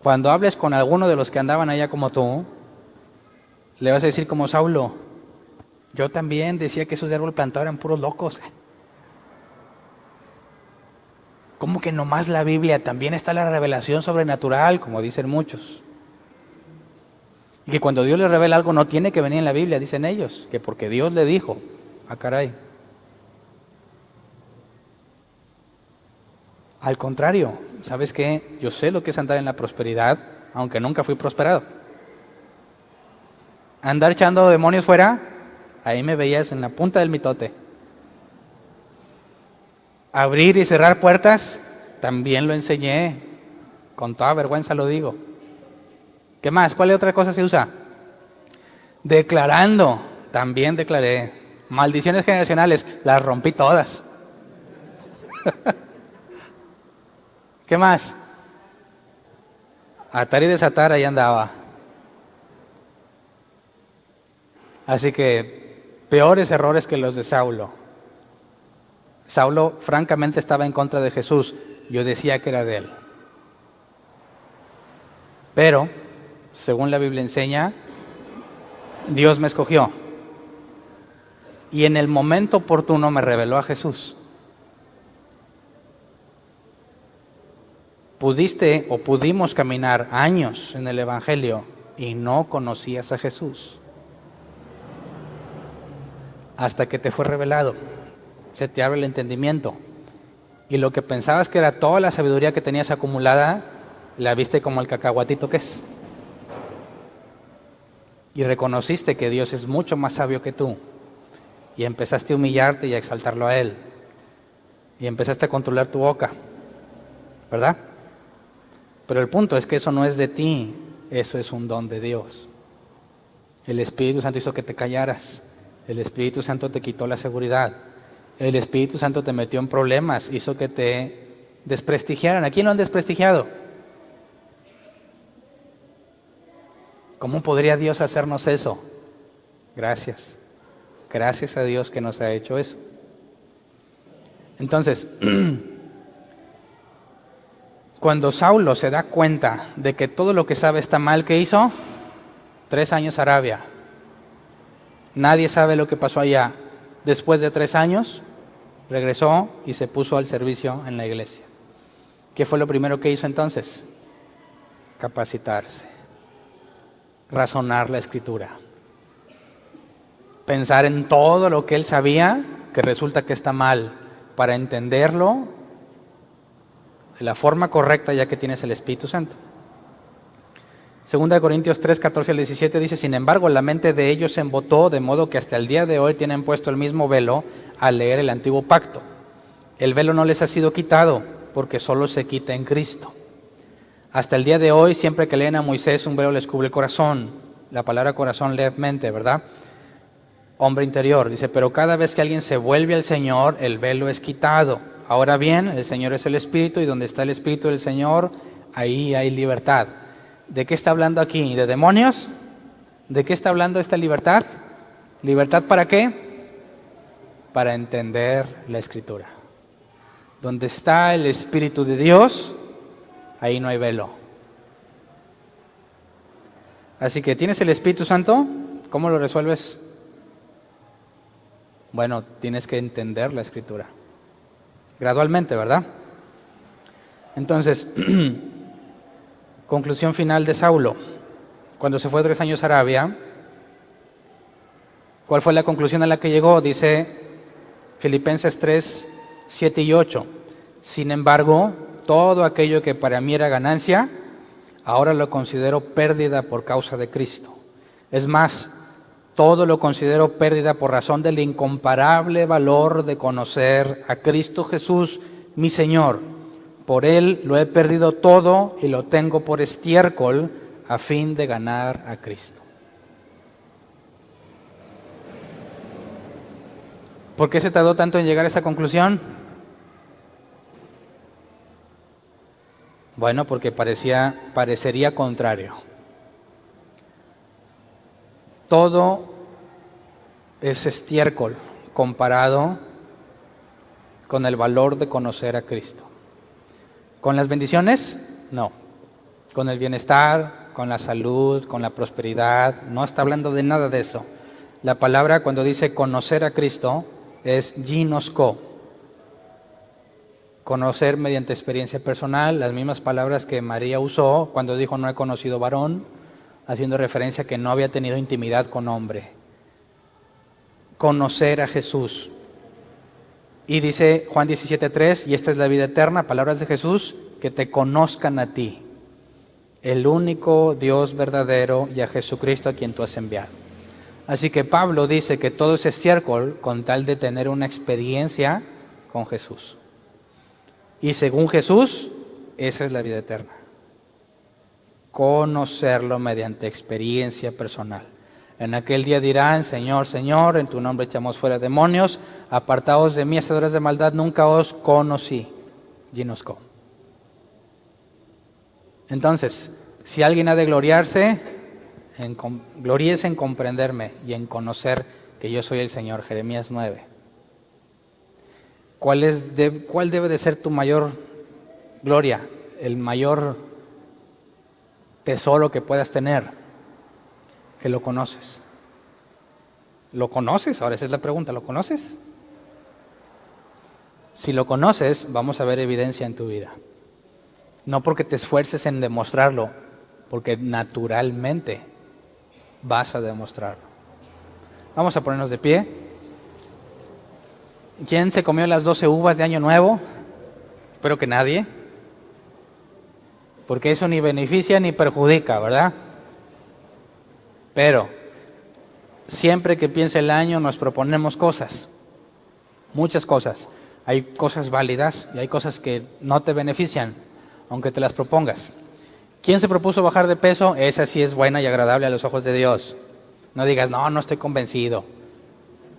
cuando hables con alguno de los que andaban allá como tú, le vas a decir como Saulo, yo también decía que esos de árbol plantado eran puros locos. ¿Cómo que nomás la Biblia? También está la revelación sobrenatural, como dicen muchos. Y que cuando Dios les revela algo no tiene que venir en la Biblia, dicen ellos, que porque Dios le dijo, caray. Al contrario, ¿sabes qué? Yo sé lo que es andar en la prosperidad, aunque nunca fui prosperado. Andar echando demonios fuera, ahí me veías en la punta del mitote. Abrir y cerrar puertas, también lo enseñé, con toda vergüenza lo digo. ¿Qué más? ¿Cuál otra cosa se usa? Declarando, también declaré. Maldiciones generacionales, las rompí todas. ¿Qué más? Atar y desatar, ahí andaba. Así que, peores errores que los de Saulo. Saulo francamente estaba en contra de Jesús. Yo decía que era de él. Pero, según la Biblia enseña, Dios me escogió. Y en el momento oportuno me reveló a Jesús. Pudiste o pudimos caminar años en el Evangelio y no conocías a Jesús. Hasta que te fue revelado. Se te abre el entendimiento. Y lo que pensabas que era toda la sabiduría que tenías acumulada, la viste como el cacahuatito que es. Y reconociste que Dios es mucho más sabio que tú. Y empezaste a humillarte y a exaltarlo a Él. Y empezaste a controlar tu boca. ¿Verdad? Pero el punto es que eso no es de ti. Eso es un don de Dios. El Espíritu Santo hizo que te callaras. El Espíritu Santo te quitó la seguridad. El Espíritu Santo te metió en problemas. Hizo que te desprestigiaran. ¿A quién lo han desprestigiado? ¿Cómo podría Dios hacernos eso? Gracias. Gracias a Dios que nos ha hecho eso. Entonces, cuando Saulo se da cuenta de que todo lo que sabe está mal, ¿qué hizo? 3 años a Arabia. Nadie sabe lo que pasó allá. Después de 3 años, regresó y se puso al servicio en la iglesia. ¿Qué fue lo primero que hizo entonces? Capacitarse. Razonar la Escritura. Pensar en todo lo que él sabía, que resulta que está mal, para entenderlo de la forma correcta, ya que tienes el Espíritu Santo. 2 Corintios 3, 14 al 17 dice, sin embargo, la mente de ellos se embotó, de modo que hasta el día de hoy tienen puesto el mismo velo al leer el antiguo pacto. El velo no les ha sido quitado, porque solo se quita en Cristo. Hasta el día de hoy, siempre que leen a Moisés, un velo les cubre el corazón. La palabra corazón lee mente, ¿verdad? Hombre interior. Dice, pero cada vez que alguien se vuelve al Señor, el velo es quitado. Ahora bien, el Señor es el Espíritu, y donde está el Espíritu del Señor, ahí hay libertad. ¿De qué está hablando aquí? ¿De demonios? ¿De qué está hablando esta libertad? ¿Libertad para qué? Para entender la Escritura. Donde está el Espíritu de Dios, ahí no hay velo. Así que, ¿tienes el Espíritu Santo? ¿Cómo lo resuelves? Bueno, tienes que entender la Escritura. Gradualmente, ¿verdad? Entonces, conclusión final de Saulo. Cuando se fue 3 años a Arabia, ¿cuál fue la conclusión a la que llegó? Dice Filipenses 3, 7 y 8. Sin embargo, todo aquello que para mí era ganancia, ahora lo considero pérdida por causa de Cristo. Es más, todo lo considero pérdida por razón del incomparable valor de conocer a Cristo Jesús, mi Señor. Por Él lo he perdido todo y lo tengo por estiércol a fin de ganar a Cristo. ¿Por qué se tardó tanto en llegar a esa conclusión? Bueno, porque parecería contrario. Todo es estiércol comparado con el valor de conocer a Cristo. ¿Con las bendiciones? No. Con el bienestar, con la salud, con la prosperidad, no está hablando de nada de eso. La palabra cuando dice conocer a Cristo es ginosko. Conocer mediante experiencia personal, las mismas palabras que María usó cuando dijo no he conocido varón, haciendo referencia a que no había tenido intimidad con hombre. Conocer a Jesús. Y dice Juan 17:3, y esta es la vida eterna, palabras de Jesús, que te conozcan a ti, el único Dios verdadero, y a Jesucristo a quien tú has enviado. Así que Pablo dice que todo es estiércol con tal de tener una experiencia con Jesús. Y según Jesús, esa es la vida eterna. Conocerlo mediante experiencia personal. En aquel día dirán, Señor, Señor, en tu nombre echamos fuera demonios, apartaos de mí, hacedores de maldad, nunca os conocí. Ginosko. Entonces, si alguien ha de gloriarse, gloríese en comprenderme y en conocer que yo soy el Señor. Jeremías 9. ¿Cuál debe de ser tu mayor gloria? El mayor tesoro que puedas tener. Que lo conoces. ¿Lo conoces? Ahora esa es la pregunta, ¿lo conoces? Si lo conoces, vamos a ver evidencia en tu vida. No porque te esfuerces en demostrarlo, porque naturalmente vas a demostrarlo. Vamos a ponernos de pie. ¿Quién se comió las 12 uvas de Año Nuevo? Espero que nadie. Porque eso ni beneficia ni perjudica, ¿verdad? Pero siempre que piensa el año nos proponemos cosas. Muchas cosas. Hay cosas válidas y hay cosas que no te benefician, aunque te las propongas. ¿Quién se propuso bajar de peso? Esa sí es buena y agradable a los ojos de Dios. No digas, no estoy convencido.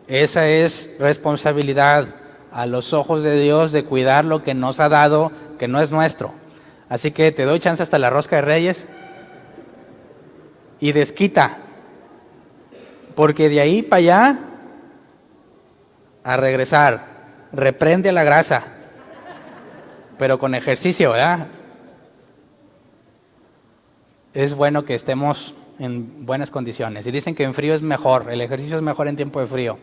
Esa es responsabilidad a los ojos de Dios de cuidar lo que nos ha dado, que no es nuestro. Así que te doy chance hasta la rosca de Reyes y desquita. Porque de ahí para allá, a regresar, reprende a la grasa, pero con ejercicio, ¿verdad? Es bueno que estemos en buenas condiciones. Y dicen que en frío es mejor, el ejercicio es mejor en tiempo de frío.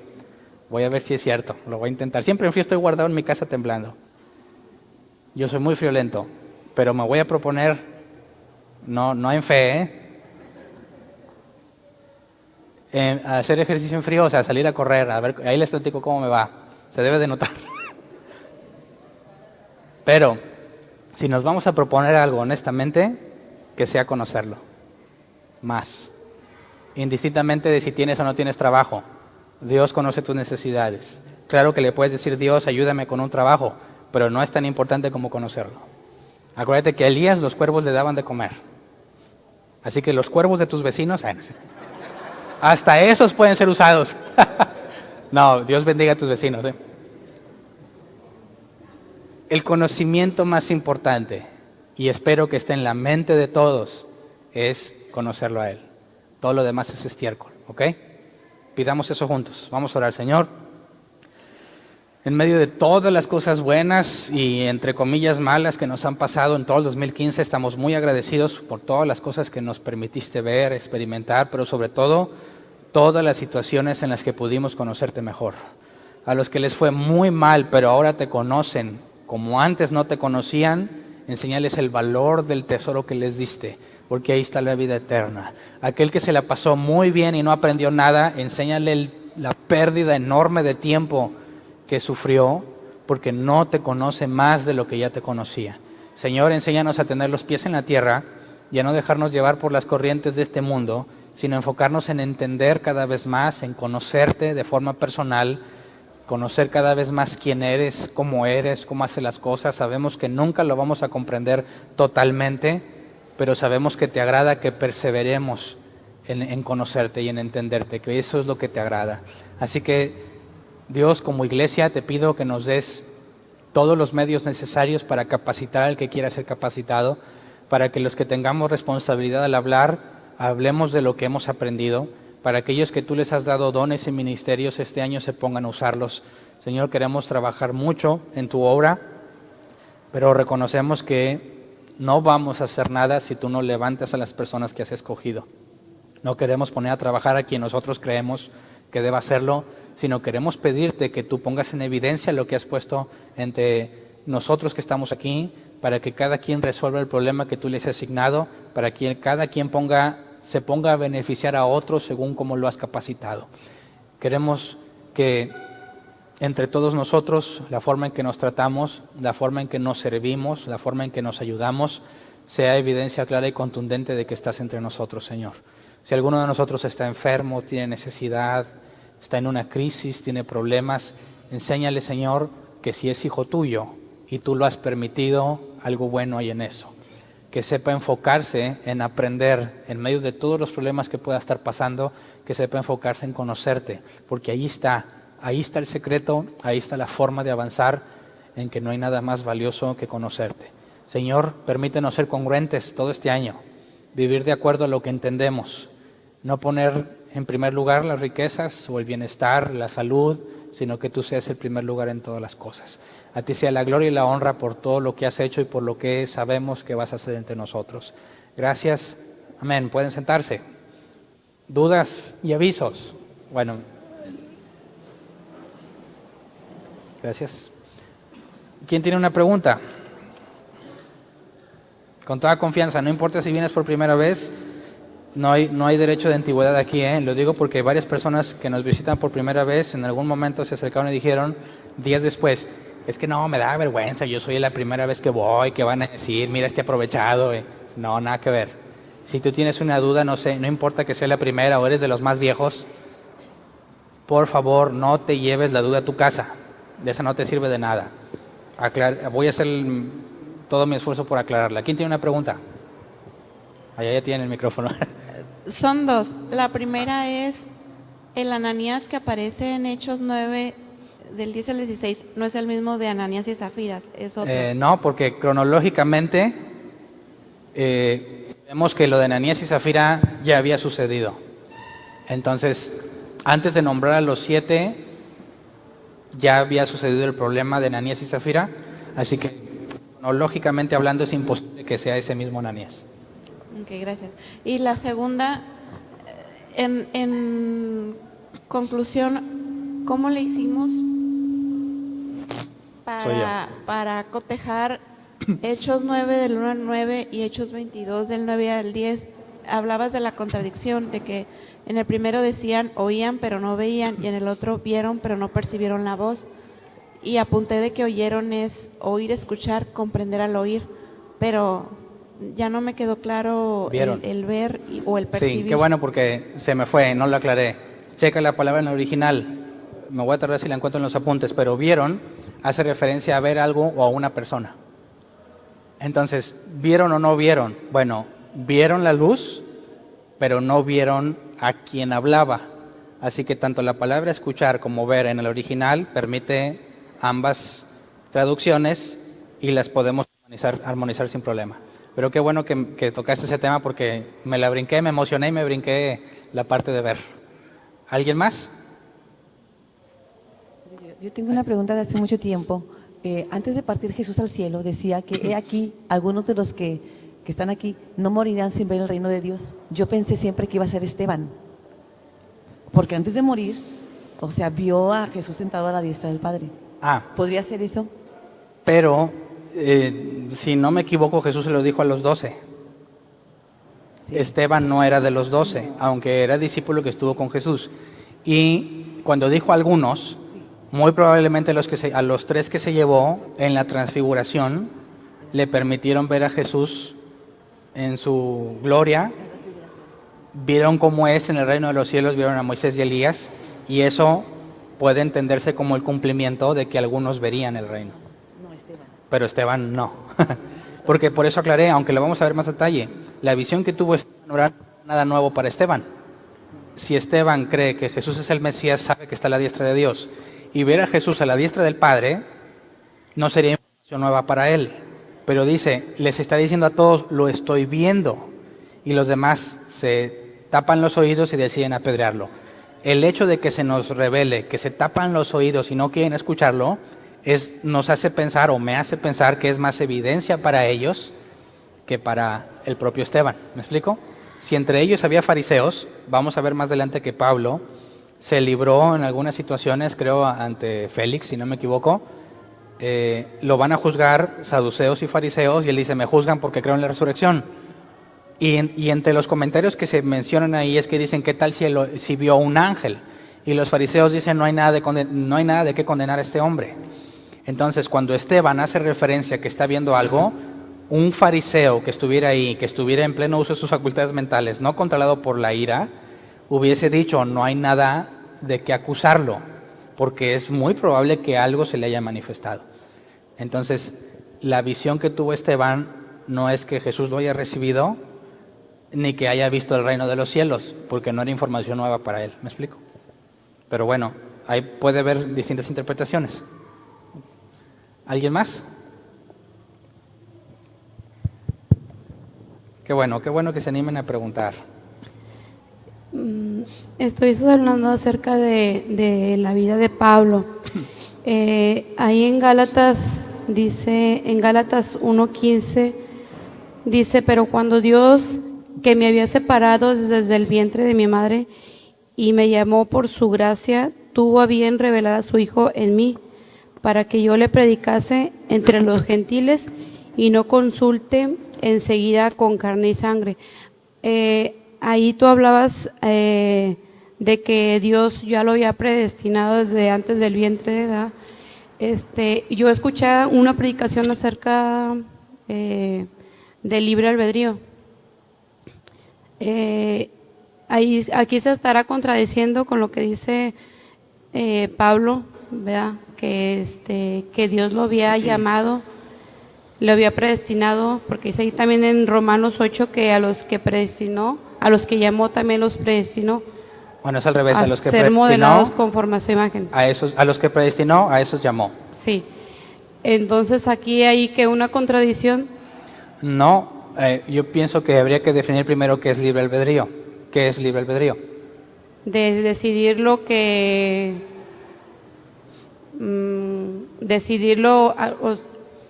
Voy a ver si es cierto, lo voy a intentar. Siempre en frío estoy guardado en mi casa temblando. Yo soy muy friolento, pero me voy a proponer, no en fe, hacer ejercicio en frío, o sea, salir a correr, a ver, ahí les platico cómo me va. Se debe de notar. Pero, si nos vamos a proponer algo honestamente, que sea conocerlo. Más. Indistintamente de si tienes o no tienes trabajo. Dios conoce tus necesidades. Claro que le puedes decir, Dios, ayúdame con un trabajo, pero no es tan importante como conocerlo. Acuérdate que a Elías los cuervos le daban de comer. Así que los cuervos de tus vecinos, hasta esos pueden ser usados. No, Dios bendiga a tus vecinos. El conocimiento más importante, y espero que esté en la mente de todos, es conocerlo a Él. Todo lo demás es estiércol, ¿ok? Pidamos eso juntos. Vamos a orar, Señor. En medio de todas las cosas buenas y entre comillas malas que nos han pasado en todo el 2015, estamos muy agradecidos por todas las cosas que nos permitiste ver, experimentar, pero sobre todo, todas las situaciones en las que pudimos conocerte mejor. A los que les fue muy mal, pero ahora te conocen como antes no te conocían, enséñales el valor del tesoro que les diste, porque ahí está la vida eterna. Aquel que se la pasó muy bien y no aprendió nada, enséñale la pérdida enorme de tiempo que sufrió, porque no te conoce más de lo que ya te conocía. Señor, enséñanos a tener los pies en la tierra y a no dejarnos llevar por las corrientes de este mundo, sino enfocarnos en entender cada vez más, en conocerte de forma personal, conocer cada vez más quién eres, cómo haces las cosas. Sabemos que nunca lo vamos a comprender totalmente, pero sabemos que te agrada que perseveremos en conocerte y en entenderte, que eso es lo que te agrada. Así que, Dios, como iglesia, te pido que nos des todos los medios necesarios para capacitar al que quiera ser capacitado, para que los que tengamos responsabilidad al hablar, hablemos de lo que hemos aprendido, para aquellos que tú les has dado dones y ministerios este año se pongan a usarlos. Señor, queremos trabajar mucho en tu obra, pero reconocemos que no vamos a hacer nada si tú no levantas a las personas que has escogido. No queremos poner a trabajar a quien nosotros creemos que deba hacerlo, sino queremos pedirte que tú pongas en evidencia lo que has puesto entre nosotros que estamos aquí, para que cada quien resuelva el problema que tú les has asignado, para que cada quien se ponga a beneficiar a otros según como lo has capacitado. Queremos que entre todos nosotros, la forma en que nos tratamos, la forma en que nos servimos, la forma en que nos ayudamos, sea evidencia clara y contundente de que estás entre nosotros, Señor. Si alguno de nosotros está enfermo, tiene necesidad, está en una crisis, tiene problemas, enséñale, Señor, que si es hijo tuyo y tú lo has permitido, algo bueno hay en eso. Que sepa enfocarse en aprender en medio de todos los problemas que pueda estar pasando, que sepa enfocarse en conocerte, porque ahí está el secreto, ahí está la forma de avanzar, en que no hay nada más valioso que conocerte. Señor, permítenos ser congruentes todo este año, vivir de acuerdo a lo que entendemos, no poner en primer lugar las riquezas o el bienestar, la salud, sino que tú seas el primer lugar en todas las cosas. A ti sea la gloria y la honra por todo lo que has hecho y por lo que sabemos que vas a hacer entre nosotros. Gracias. Amén. Pueden sentarse. ¿Dudas y avisos? Bueno. Gracias. ¿Quién tiene una pregunta? Con toda confianza, no importa si vienes por primera vez, no hay derecho de antigüedad aquí, ¿eh? Lo digo porque varias personas que nos visitan por primera vez en algún momento se acercaron y dijeron días después, es que no, me da vergüenza, yo soy la primera vez que voy, que van a decir, mira este aprovechado. No, nada que ver. Si tú tienes una duda, no importa que sea la primera o eres de los más viejos, por favor, no te lleves la duda a tu casa. De esa no te sirve de nada. Voy a hacer todo mi esfuerzo por aclararla. ¿Quién tiene una pregunta? Allá ya tiene el micrófono. Son dos. La primera es, el Ananías que aparece en Hechos 9, del 10 al 16, no es el mismo de Ananías y Zafiras, es otro. No, porque cronológicamente vemos que lo de Ananías y Zafira ya había sucedido. Entonces, antes de nombrar a los 7, ya había sucedido el problema de Ananías y Zafira, así que cronológicamente hablando es imposible que sea ese mismo Ananías. Ok, gracias. Y la segunda, en conclusión, ¿cómo le hicimos para cotejar Hechos 9 del 1 al 9 y Hechos 22 del 9 al 10? Hablabas de la contradicción, de que en el primero decían oían pero no veían, y en el otro vieron pero no percibieron la voz. Y apunté de que oyeron es oír, escuchar, comprender al oír, pero ya no me quedó claro el ver o el percibir. Sí, qué bueno porque se me fue, no lo aclaré. Checa la palabra en el original, me voy a tardar si la encuentro en los apuntes, pero vieron hace referencia a ver algo o a una persona. Entonces, ¿vieron o no vieron? Bueno, vieron la luz, pero no vieron a quien hablaba. Así que tanto la palabra escuchar como ver en el original permite ambas traducciones y las podemos armonizar sin problema. Pero qué bueno que tocaste ese tema porque me la brinqué, me emocioné y me brinqué la parte de ver. ¿Alguien más? Yo tengo una pregunta de hace mucho tiempo. Antes de partir Jesús al cielo decía que he aquí, algunos de los que están aquí no morirán sin ver el reino de Dios. Yo pensé siempre que iba a ser Esteban, porque antes de morir, o sea, vio a Jesús sentado a la diestra del Padre. ¿Podría ser eso? Pero, si no me equivoco, Jesús se lo dijo a los 12. Sí. Esteban no era de los 12, aunque era discípulo que estuvo con Jesús. Y cuando dijo algunos, Muy probablemente a los 3 que se llevó en la transfiguración le permitieron ver a Jesús en su gloria, vieron cómo es en el reino de los cielos, vieron a Moisés y Elías, y eso puede entenderse como el cumplimiento de que algunos verían el reino. Pero Esteban no. Porque por eso aclaré, aunque lo vamos a ver más detalle, la visión que tuvo Esteban no era nada nuevo para Esteban. Si Esteban cree que Jesús es el Mesías, sabe que está a la diestra de Dios, y ver a Jesús a la diestra del Padre no sería información nueva para él. Pero dice, les está diciendo a todos, lo estoy viendo, y los demás se tapan los oídos y deciden apedrearlo. El hecho de que se nos revele, que se tapan los oídos y no quieren escucharlo, nos hace pensar, o me hace pensar, que es más evidencia para ellos que para el propio Esteban. ¿Me explico? Si entre ellos había fariseos, vamos a ver más adelante que Pablo se libró en algunas situaciones, creo, ante Félix, si no me equivoco. Lo van a juzgar saduceos y fariseos, y él dice, me juzgan porque creo en la resurrección. Y entre los comentarios que se mencionan ahí es que dicen, ¿qué tal si vio un ángel? Y los fariseos dicen, no hay nada de qué condenar a este hombre. Entonces, cuando Esteban hace referencia que está viendo algo, un fariseo que estuviera ahí, que estuviera en pleno uso de sus facultades mentales, no controlado por la ira, hubiese dicho, no hay nada de qué acusarlo, porque es muy probable que algo se le haya manifestado. Entonces, la visión que tuvo Esteban no es que Jesús lo haya recibido, ni que haya visto el reino de los cielos, porque no era información nueva para él. ¿Me explico? Pero bueno, ahí puede haber distintas interpretaciones. ¿Alguien más? Qué bueno que se animen a preguntar. Estuviste hablando acerca de la vida de Pablo. Ahí en Gálatas dice, en Gálatas 1:15, dice, pero cuando Dios, que me había separado desde el vientre de mi madre y me llamó por su gracia, tuvo a bien revelar a su Hijo en mí, para que yo le predicase entre los gentiles y no consulte enseguida con carne y sangre. Ahí tú hablabas de que Dios ya lo había predestinado desde antes del vientre, ¿verdad? Yo escuché una predicación acerca del libre albedrío. Aquí se estará contradiciendo con lo que dice Pablo, ¿verdad? Que Dios lo había llamado, lo había predestinado, porque dice ahí también en Romanos 8 que a los que predestinó, a los que llamó también los predestinó. Bueno, es al revés, a los que ser predestinó, modelados conforme a su imagen. A los que predestinó, a esos llamó. Sí. Entonces aquí hay que una contradicción. No, yo pienso que habría que definir primero qué es libre albedrío. ¿Qué es libre albedrío? De decidir lo que decidirlo,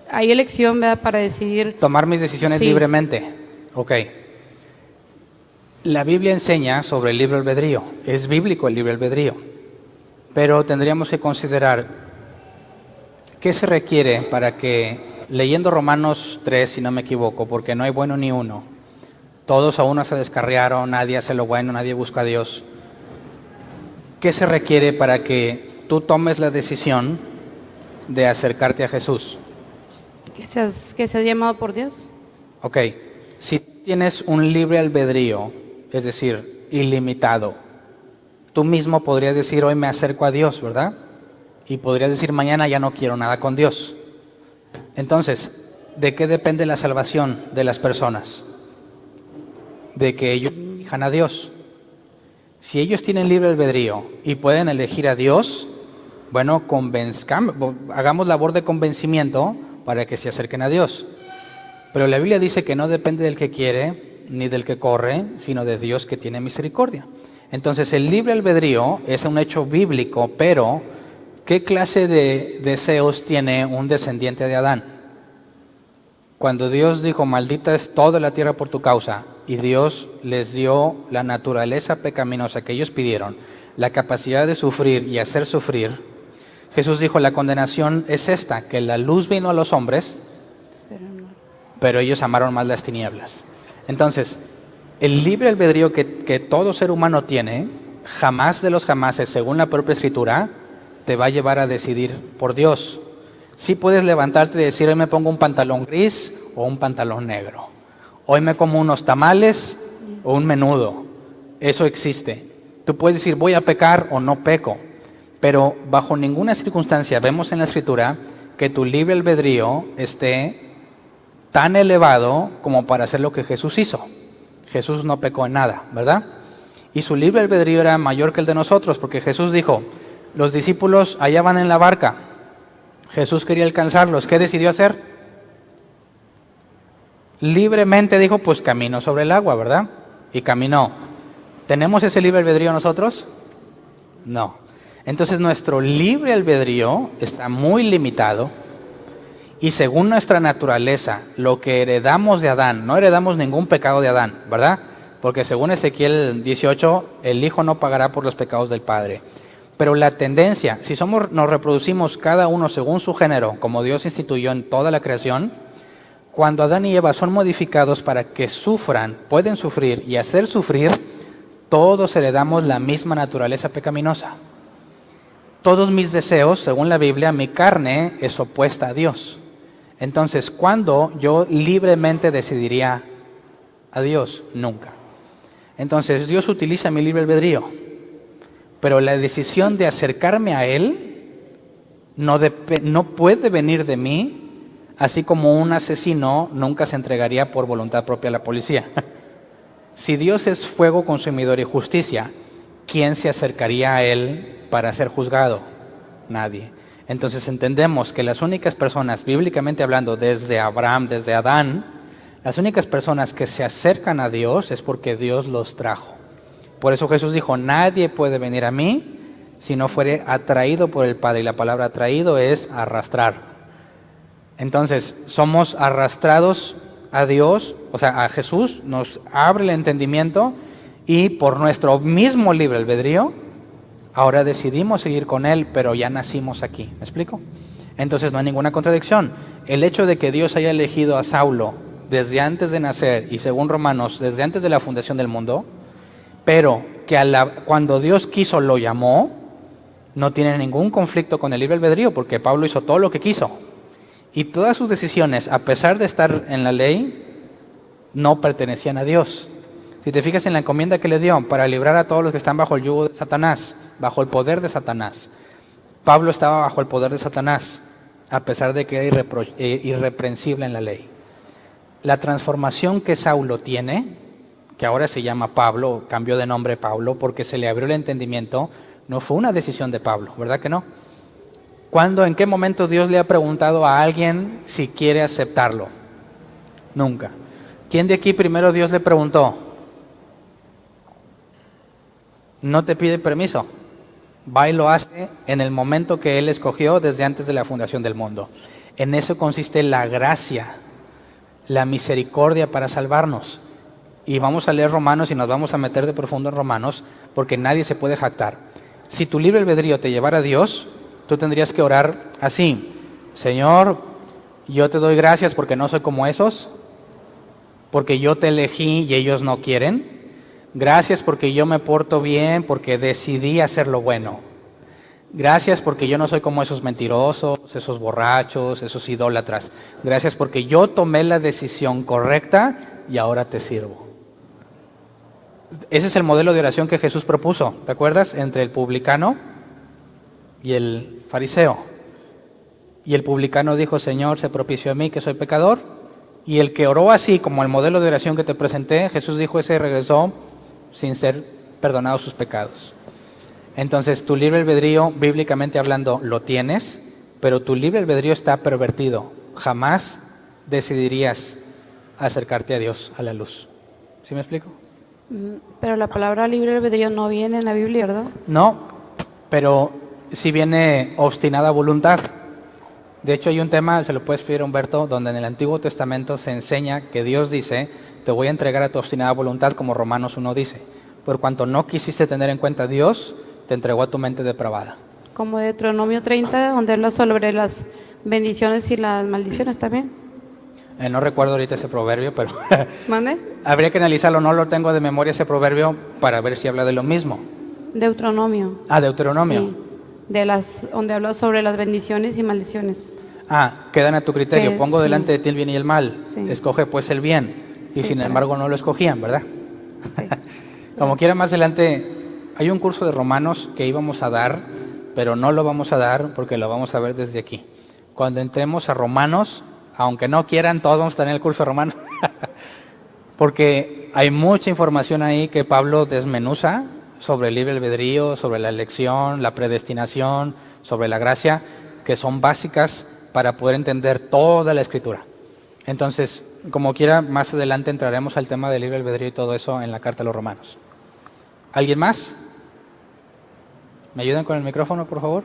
hay elección, ¿verdad? Para decidir. Tomar mis decisiones Sí. libremente. Ok. La Biblia enseña sobre el libre albedrío. Es bíblico el libre albedrío. Pero tendríamos que considerar qué se requiere para que, leyendo Romanos 3, si no me equivoco, porque no hay bueno ni uno, todos a uno se descarriaron, nadie hace lo bueno, nadie busca a Dios. ¿Qué se requiere para que tú tomes la decisión de acercarte a Jesús? Que seas llamado por Dios. Ok, si tienes un libre albedrío, es decir, ilimitado, tú mismo podrías decir, hoy me acerco a Dios, ¿verdad? Y podrías decir, mañana ya no quiero nada con Dios. Entonces, ¿de qué depende la salvación de las personas? De que ellos elijan a Dios. Si ellos tienen libre albedrío y pueden elegir a Dios, bueno, hagamos labor de convencimiento para que se acerquen a Dios. Pero la Biblia dice que no depende del que quiere ni del que corre, sino de Dios que tiene misericordia. Entonces el libre albedrío es un hecho bíblico, pero ¿qué clase de deseos tiene un descendiente de Adán? Cuando Dios dijo, maldita es toda la tierra por tu causa, y Dios les dio la naturaleza pecaminosa que ellos pidieron, la capacidad de sufrir y hacer sufrir, Jesús dijo, la condenación es esta, que la luz vino a los hombres, pero ellos amaron más las tinieblas. Entonces, el libre albedrío que todo ser humano tiene, jamás de los jamases, según la propia Escritura, te va a llevar a decidir por Dios. Sí puedes levantarte y decir, hoy me pongo un pantalón gris o un pantalón negro. Hoy me como unos tamales o un menudo. Eso existe. Tú puedes decir, voy a pecar o no peco. Pero bajo ninguna circunstancia vemos en la Escritura que tu libre albedrío esté tan elevado como para hacer lo que Jesús hizo. Jesús no pecó en nada, ¿verdad? Y su libre albedrío era mayor que el de nosotros, porque Jesús dijo, los discípulos allá van en la barca. Jesús quería alcanzarlos. ¿Qué decidió hacer? Libremente dijo, pues camino sobre el agua, ¿verdad? Y caminó. ¿Tenemos ese libre albedrío nosotros? No. Entonces nuestro libre albedrío está muy limitado y según nuestra naturaleza, lo que heredamos de Adán, no heredamos ningún pecado de Adán, ¿verdad? Porque según Ezequiel 18, el Hijo no pagará por los pecados del Padre. Pero la tendencia, si nos reproducimos cada uno según su género, como Dios instituyó en toda la creación, cuando Adán y Eva son modificados para que sufran, pueden sufrir y hacer sufrir, todos heredamos la misma naturaleza pecaminosa. Todos mis deseos, según la Biblia, mi carne es opuesta a Dios. Entonces, ¿cuándo yo libremente decidiría a Dios? Nunca. Entonces, Dios utiliza mi libre albedrío, pero la decisión de acercarme a Él no puede venir de mí, así como un asesino nunca se entregaría por voluntad propia a la policía. Si Dios es fuego consumidor y justicia, ¿quién se acercaría a Él para ser juzgado? Nadie. Entonces entendemos que las únicas personas, bíblicamente hablando, desde Abraham, desde Adán, las únicas personas que se acercan a Dios es porque Dios los trajo. Por eso Jesús dijo, nadie puede venir a mí si no fuere atraído por el Padre. Y la palabra atraído es arrastrar. Entonces, somos arrastrados a Dios, o sea, a Jesús, nos abre el entendimiento y por nuestro mismo libre albedrío, ahora decidimos seguir con Él, pero ya nacimos aquí. ¿Me explico? Entonces no hay ninguna contradicción. El hecho de que Dios haya elegido a Saulo desde antes de nacer y según Romanos, desde antes de la fundación del mundo, pero que cuando Dios quiso lo llamó, no tiene ningún conflicto con el libre albedrío, porque Pablo hizo todo lo que quiso. Y todas sus decisiones, a pesar de estar en la ley, no pertenecían a Dios. Si te fijas en la encomienda que le dio para librar a todos los que están bajo el yugo de Satanás, bajo el poder de Satanás. Pablo estaba bajo el poder de Satanás, a pesar de que era irreprensible en la ley. La transformación que Saulo tiene, que ahora se llama Pablo, cambió de nombre Pablo, porque se le abrió el entendimiento, no fue una decisión de Pablo, ¿verdad que no? ¿Cuándo, en qué momento Dios le ha preguntado a alguien si quiere aceptarlo? Nunca. ¿Quién de aquí primero Dios le preguntó? No te pide permiso. Va y lo hace en el momento que Él escogió desde antes de la fundación del mundo. En eso consiste la gracia, la misericordia para salvarnos. Y vamos a leer Romanos y nos vamos a meter de profundo en Romanos, porque nadie se puede jactar. Si tu libre albedrío te llevara a Dios, tú tendrías que orar así: Señor, yo te doy gracias porque no soy como esos, porque yo te elegí y ellos no quieren. Gracias porque yo me porto bien, porque decidí hacer lo bueno. Gracias porque yo no soy como esos mentirosos, esos borrachos, esos idólatras. Gracias porque yo tomé la decisión correcta y ahora te sirvo. Ese es el modelo de oración que Jesús propuso, ¿te acuerdas? Entre el publicano y el fariseo. Y el publicano dijo: Señor, sé propicio a mí que soy pecador. Y el que oró así, como el modelo de oración que te presenté, Jesús dijo, ese regresó sin ser perdonado sus pecados. Entonces, tu libre albedrío, bíblicamente hablando, lo tienes, pero tu libre albedrío está pervertido. Jamás decidirías acercarte a Dios, a la luz. ¿Sí me explico? Pero la palabra libre albedrío no viene en la Biblia, ¿verdad? No, pero sí viene obstinada voluntad. De hecho, hay un tema, se lo puedes pedir a Humberto, donde en el Antiguo Testamento se enseña que Dios dice: te voy a entregar a tu obstinada voluntad, como Romanos 1 dice. Por cuanto no quisiste tener en cuenta a Dios, te entregó a tu mente depravada. Como Deuteronomio 30, donde habla sobre las bendiciones y las maldiciones también. No recuerdo ahorita ese proverbio, pero ¿Mande? habría que analizarlo. No lo tengo de memoria ese proverbio para ver si habla de lo mismo. Deuteronomio. Deuteronomio. Sí. donde habla sobre las bendiciones y maldiciones. Quedan a tu criterio. Pongo sí. delante de ti el bien y el mal. Sí. Escoge pues el bien. Y Sí, sin para- embargo no lo escogían, ¿verdad? Sí. Como quiera, más adelante hay un curso de Romanos que íbamos a dar, pero no lo vamos a dar porque lo vamos a ver desde aquí. Cuando entremos a Romanos, aunque no quieran, todos vamos a tener el curso de Romanos, porque hay mucha información ahí que Pablo desmenuza sobre el libre albedrío, sobre la elección, la predestinación, sobre la gracia, que son básicas para poder entender toda la Escritura. Entonces, como quiera, más adelante entraremos al tema del libre albedrío y todo eso en la carta a los Romanos. ¿Alguien más? ¿Me ayudan con el micrófono, por favor?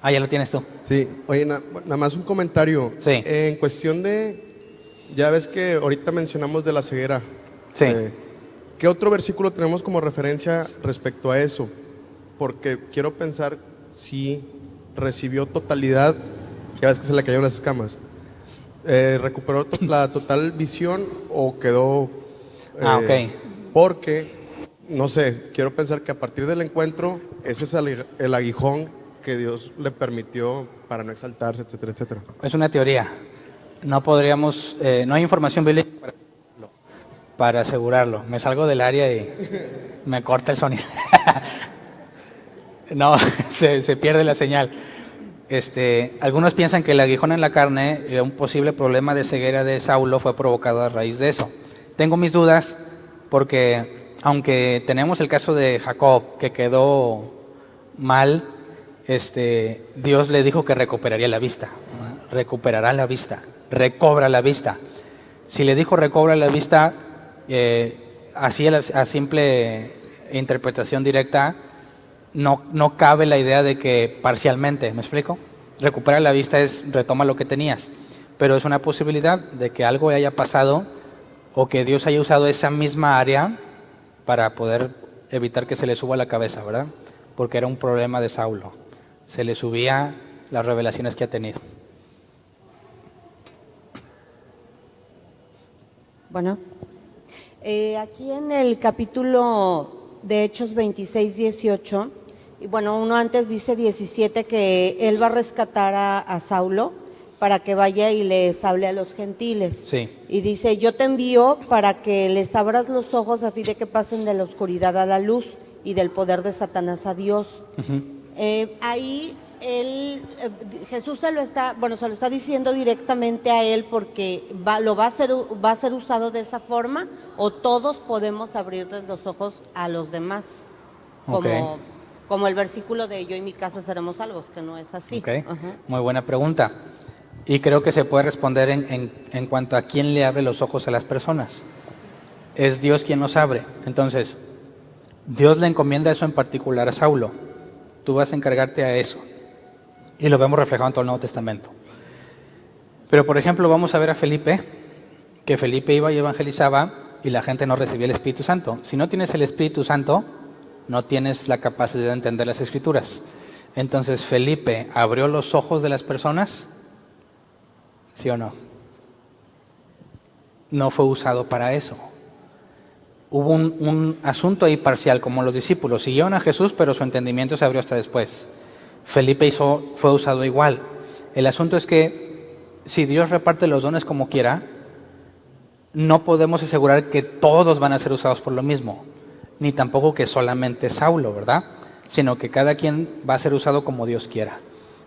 Ya lo tienes tú. Sí, oye, nada más un comentario. Sí. En cuestión ya ves que ahorita mencionamos de la ceguera. Sí. ¿Qué otro versículo tenemos como referencia respecto a eso? Porque quiero pensar si recibió totalidad, ya ves que se le cayeron las escamas. ¿Recuperó la total visión o quedó? Ok. Porque, no sé, quiero pensar que a partir del encuentro, ese es el aguijón que Dios le permitió para no exaltarse, etcétera, etcétera. Es una teoría. No podríamos, no hay información bíblica para asegurarlo. Me salgo del área y me corta el sonido. No, se pierde la señal. Algunos piensan que el aguijón en la carne, un posible problema de ceguera de Saulo, fue provocado a raíz de eso. Tengo mis dudas porque, aunque tenemos el caso de Jacob, que quedó mal, Dios le dijo que recuperaría la vista. Recuperará la vista, recobra la vista. Si le dijo recobra la vista, así a simple interpretación directa, no cabe la idea de que parcialmente, ¿me explico? Recuperar la vista es retoma lo que tenías, pero es una posibilidad de que algo haya pasado o que Dios haya usado esa misma área para poder evitar que se le suba la cabeza, ¿verdad? Porque era un problema de Saulo, se le subía las revelaciones que ha tenido. Bueno, aquí en el capítulo de Hechos 26, 18, y bueno, uno antes dice 17 que él va a rescatar a Saulo para que vaya y les hable a los gentiles. Sí. Y dice, yo te envío para que les abras los ojos a fin de que pasen de la oscuridad a la luz y del poder de Satanás a Dios. Uh-huh. Ahí Jesús se lo está diciendo directamente a él porque va a ser usado de esa forma, o todos podemos abrirles los ojos a los demás, como el versículo de yo y mi casa seremos salvos, que no es así. Okay. Uh-huh. Muy buena pregunta. Y creo que se puede responder en cuanto a quién le abre los ojos a las personas. Es Dios quien los abre. Entonces, Dios le encomienda eso en particular a Saulo. Tú vas a encargarte a eso. Y lo vemos reflejado en todo el Nuevo Testamento. Pero, por ejemplo, vamos a ver a Felipe, que Felipe iba y evangelizaba y la gente no recibía el Espíritu Santo. Si no tienes el Espíritu Santo, no tienes la capacidad de entender las Escrituras. Entonces, Felipe abrió los ojos de las personas, ¿sí o no? No fue usado para eso. Hubo un asunto ahí parcial, como los discípulos siguieron a Jesús, pero su entendimiento se abrió hasta después. Felipe fue usado igual. El asunto es que si Dios reparte los dones como quiera, no podemos asegurar que todos van a ser usados por lo mismo, ni tampoco que solamente Saulo, ¿verdad? Sino que cada quien va a ser usado como Dios quiera.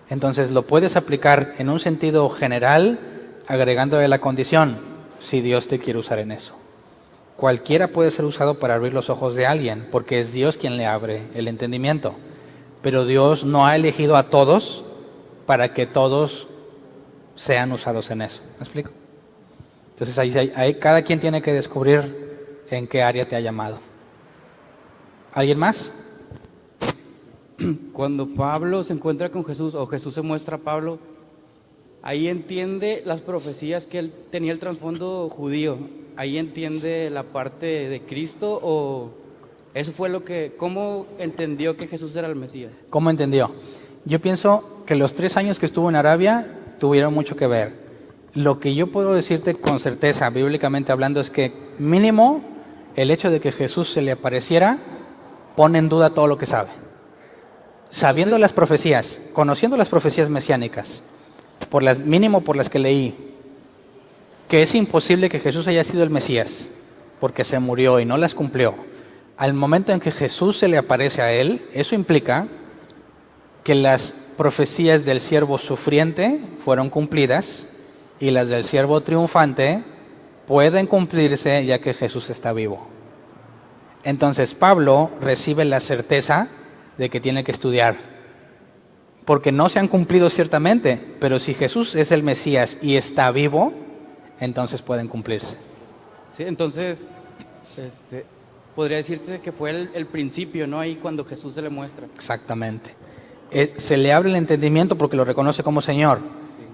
Entonces lo puedes aplicar en un sentido general, agregándole la condición, si Dios te quiere usar en eso. Cualquiera puede ser usado para abrir los ojos de alguien, porque es Dios quien le abre el entendimiento. Pero Dios no ha elegido a todos para que todos sean usados en eso. ¿Me explico? Entonces ahí cada quien tiene que descubrir en qué área te ha llamado. ¿Alguien más? Cuando Pablo se encuentra con Jesús o Jesús se muestra a Pablo, ahí entiende las profecías que él tenía el trasfondo judío. Ahí entiende la parte de Cristo, o eso fue ¿cómo entendió que Jesús era el Mesías? ¿Cómo entendió? Yo pienso que los 3 años que estuvo en Arabia tuvieron mucho que ver. Lo que yo puedo decirte con certeza, bíblicamente hablando, es que mínimo el hecho de que Jesús se le apareciera pone en duda todo lo que sabe. sabiendo las profecías, conociendo las profecías mesiánicas, mínimo por las que leí, que es imposible que Jesús haya sido el Mesías, porque se murió y no las cumplió. Al momento en que Jesús se le aparece a él, eso implica que las profecías del siervo sufriente fueron cumplidas y las del siervo triunfante pueden cumplirse ya que Jesús está vivo. Entonces Pablo recibe la certeza de que tiene que estudiar, porque no se han cumplido ciertamente, pero si Jesús es el Mesías y está vivo, entonces pueden cumplirse. Sí, entonces, podría decirte que fue el principio, ¿no? Ahí cuando Jesús se le muestra. Exactamente. Se le abre el entendimiento porque lo reconoce como Señor.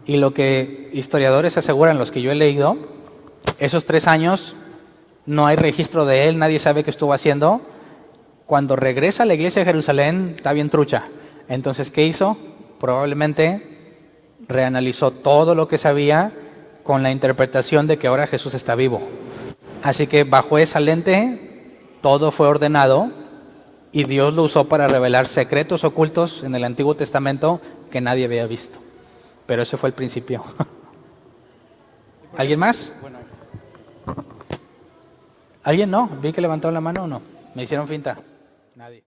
Y lo que historiadores aseguran, los que yo he leído, esos 3 años no hay registro de él, nadie sabe qué estuvo haciendo. Cuando regresa a la iglesia de Jerusalén, está bien trucha. Entonces, ¿qué hizo? Probablemente reanalizó todo lo que sabía con la interpretación de que ahora Jesús está vivo. Así que bajo esa lente, todo fue ordenado y Dios lo usó para revelar secretos ocultos en el Antiguo Testamento que nadie había visto. Pero ese fue el principio. ¿Alguien más? ¿Alguien no? ¿Vi que levantaron la mano o no? ¿Me hicieron finta? Nadie.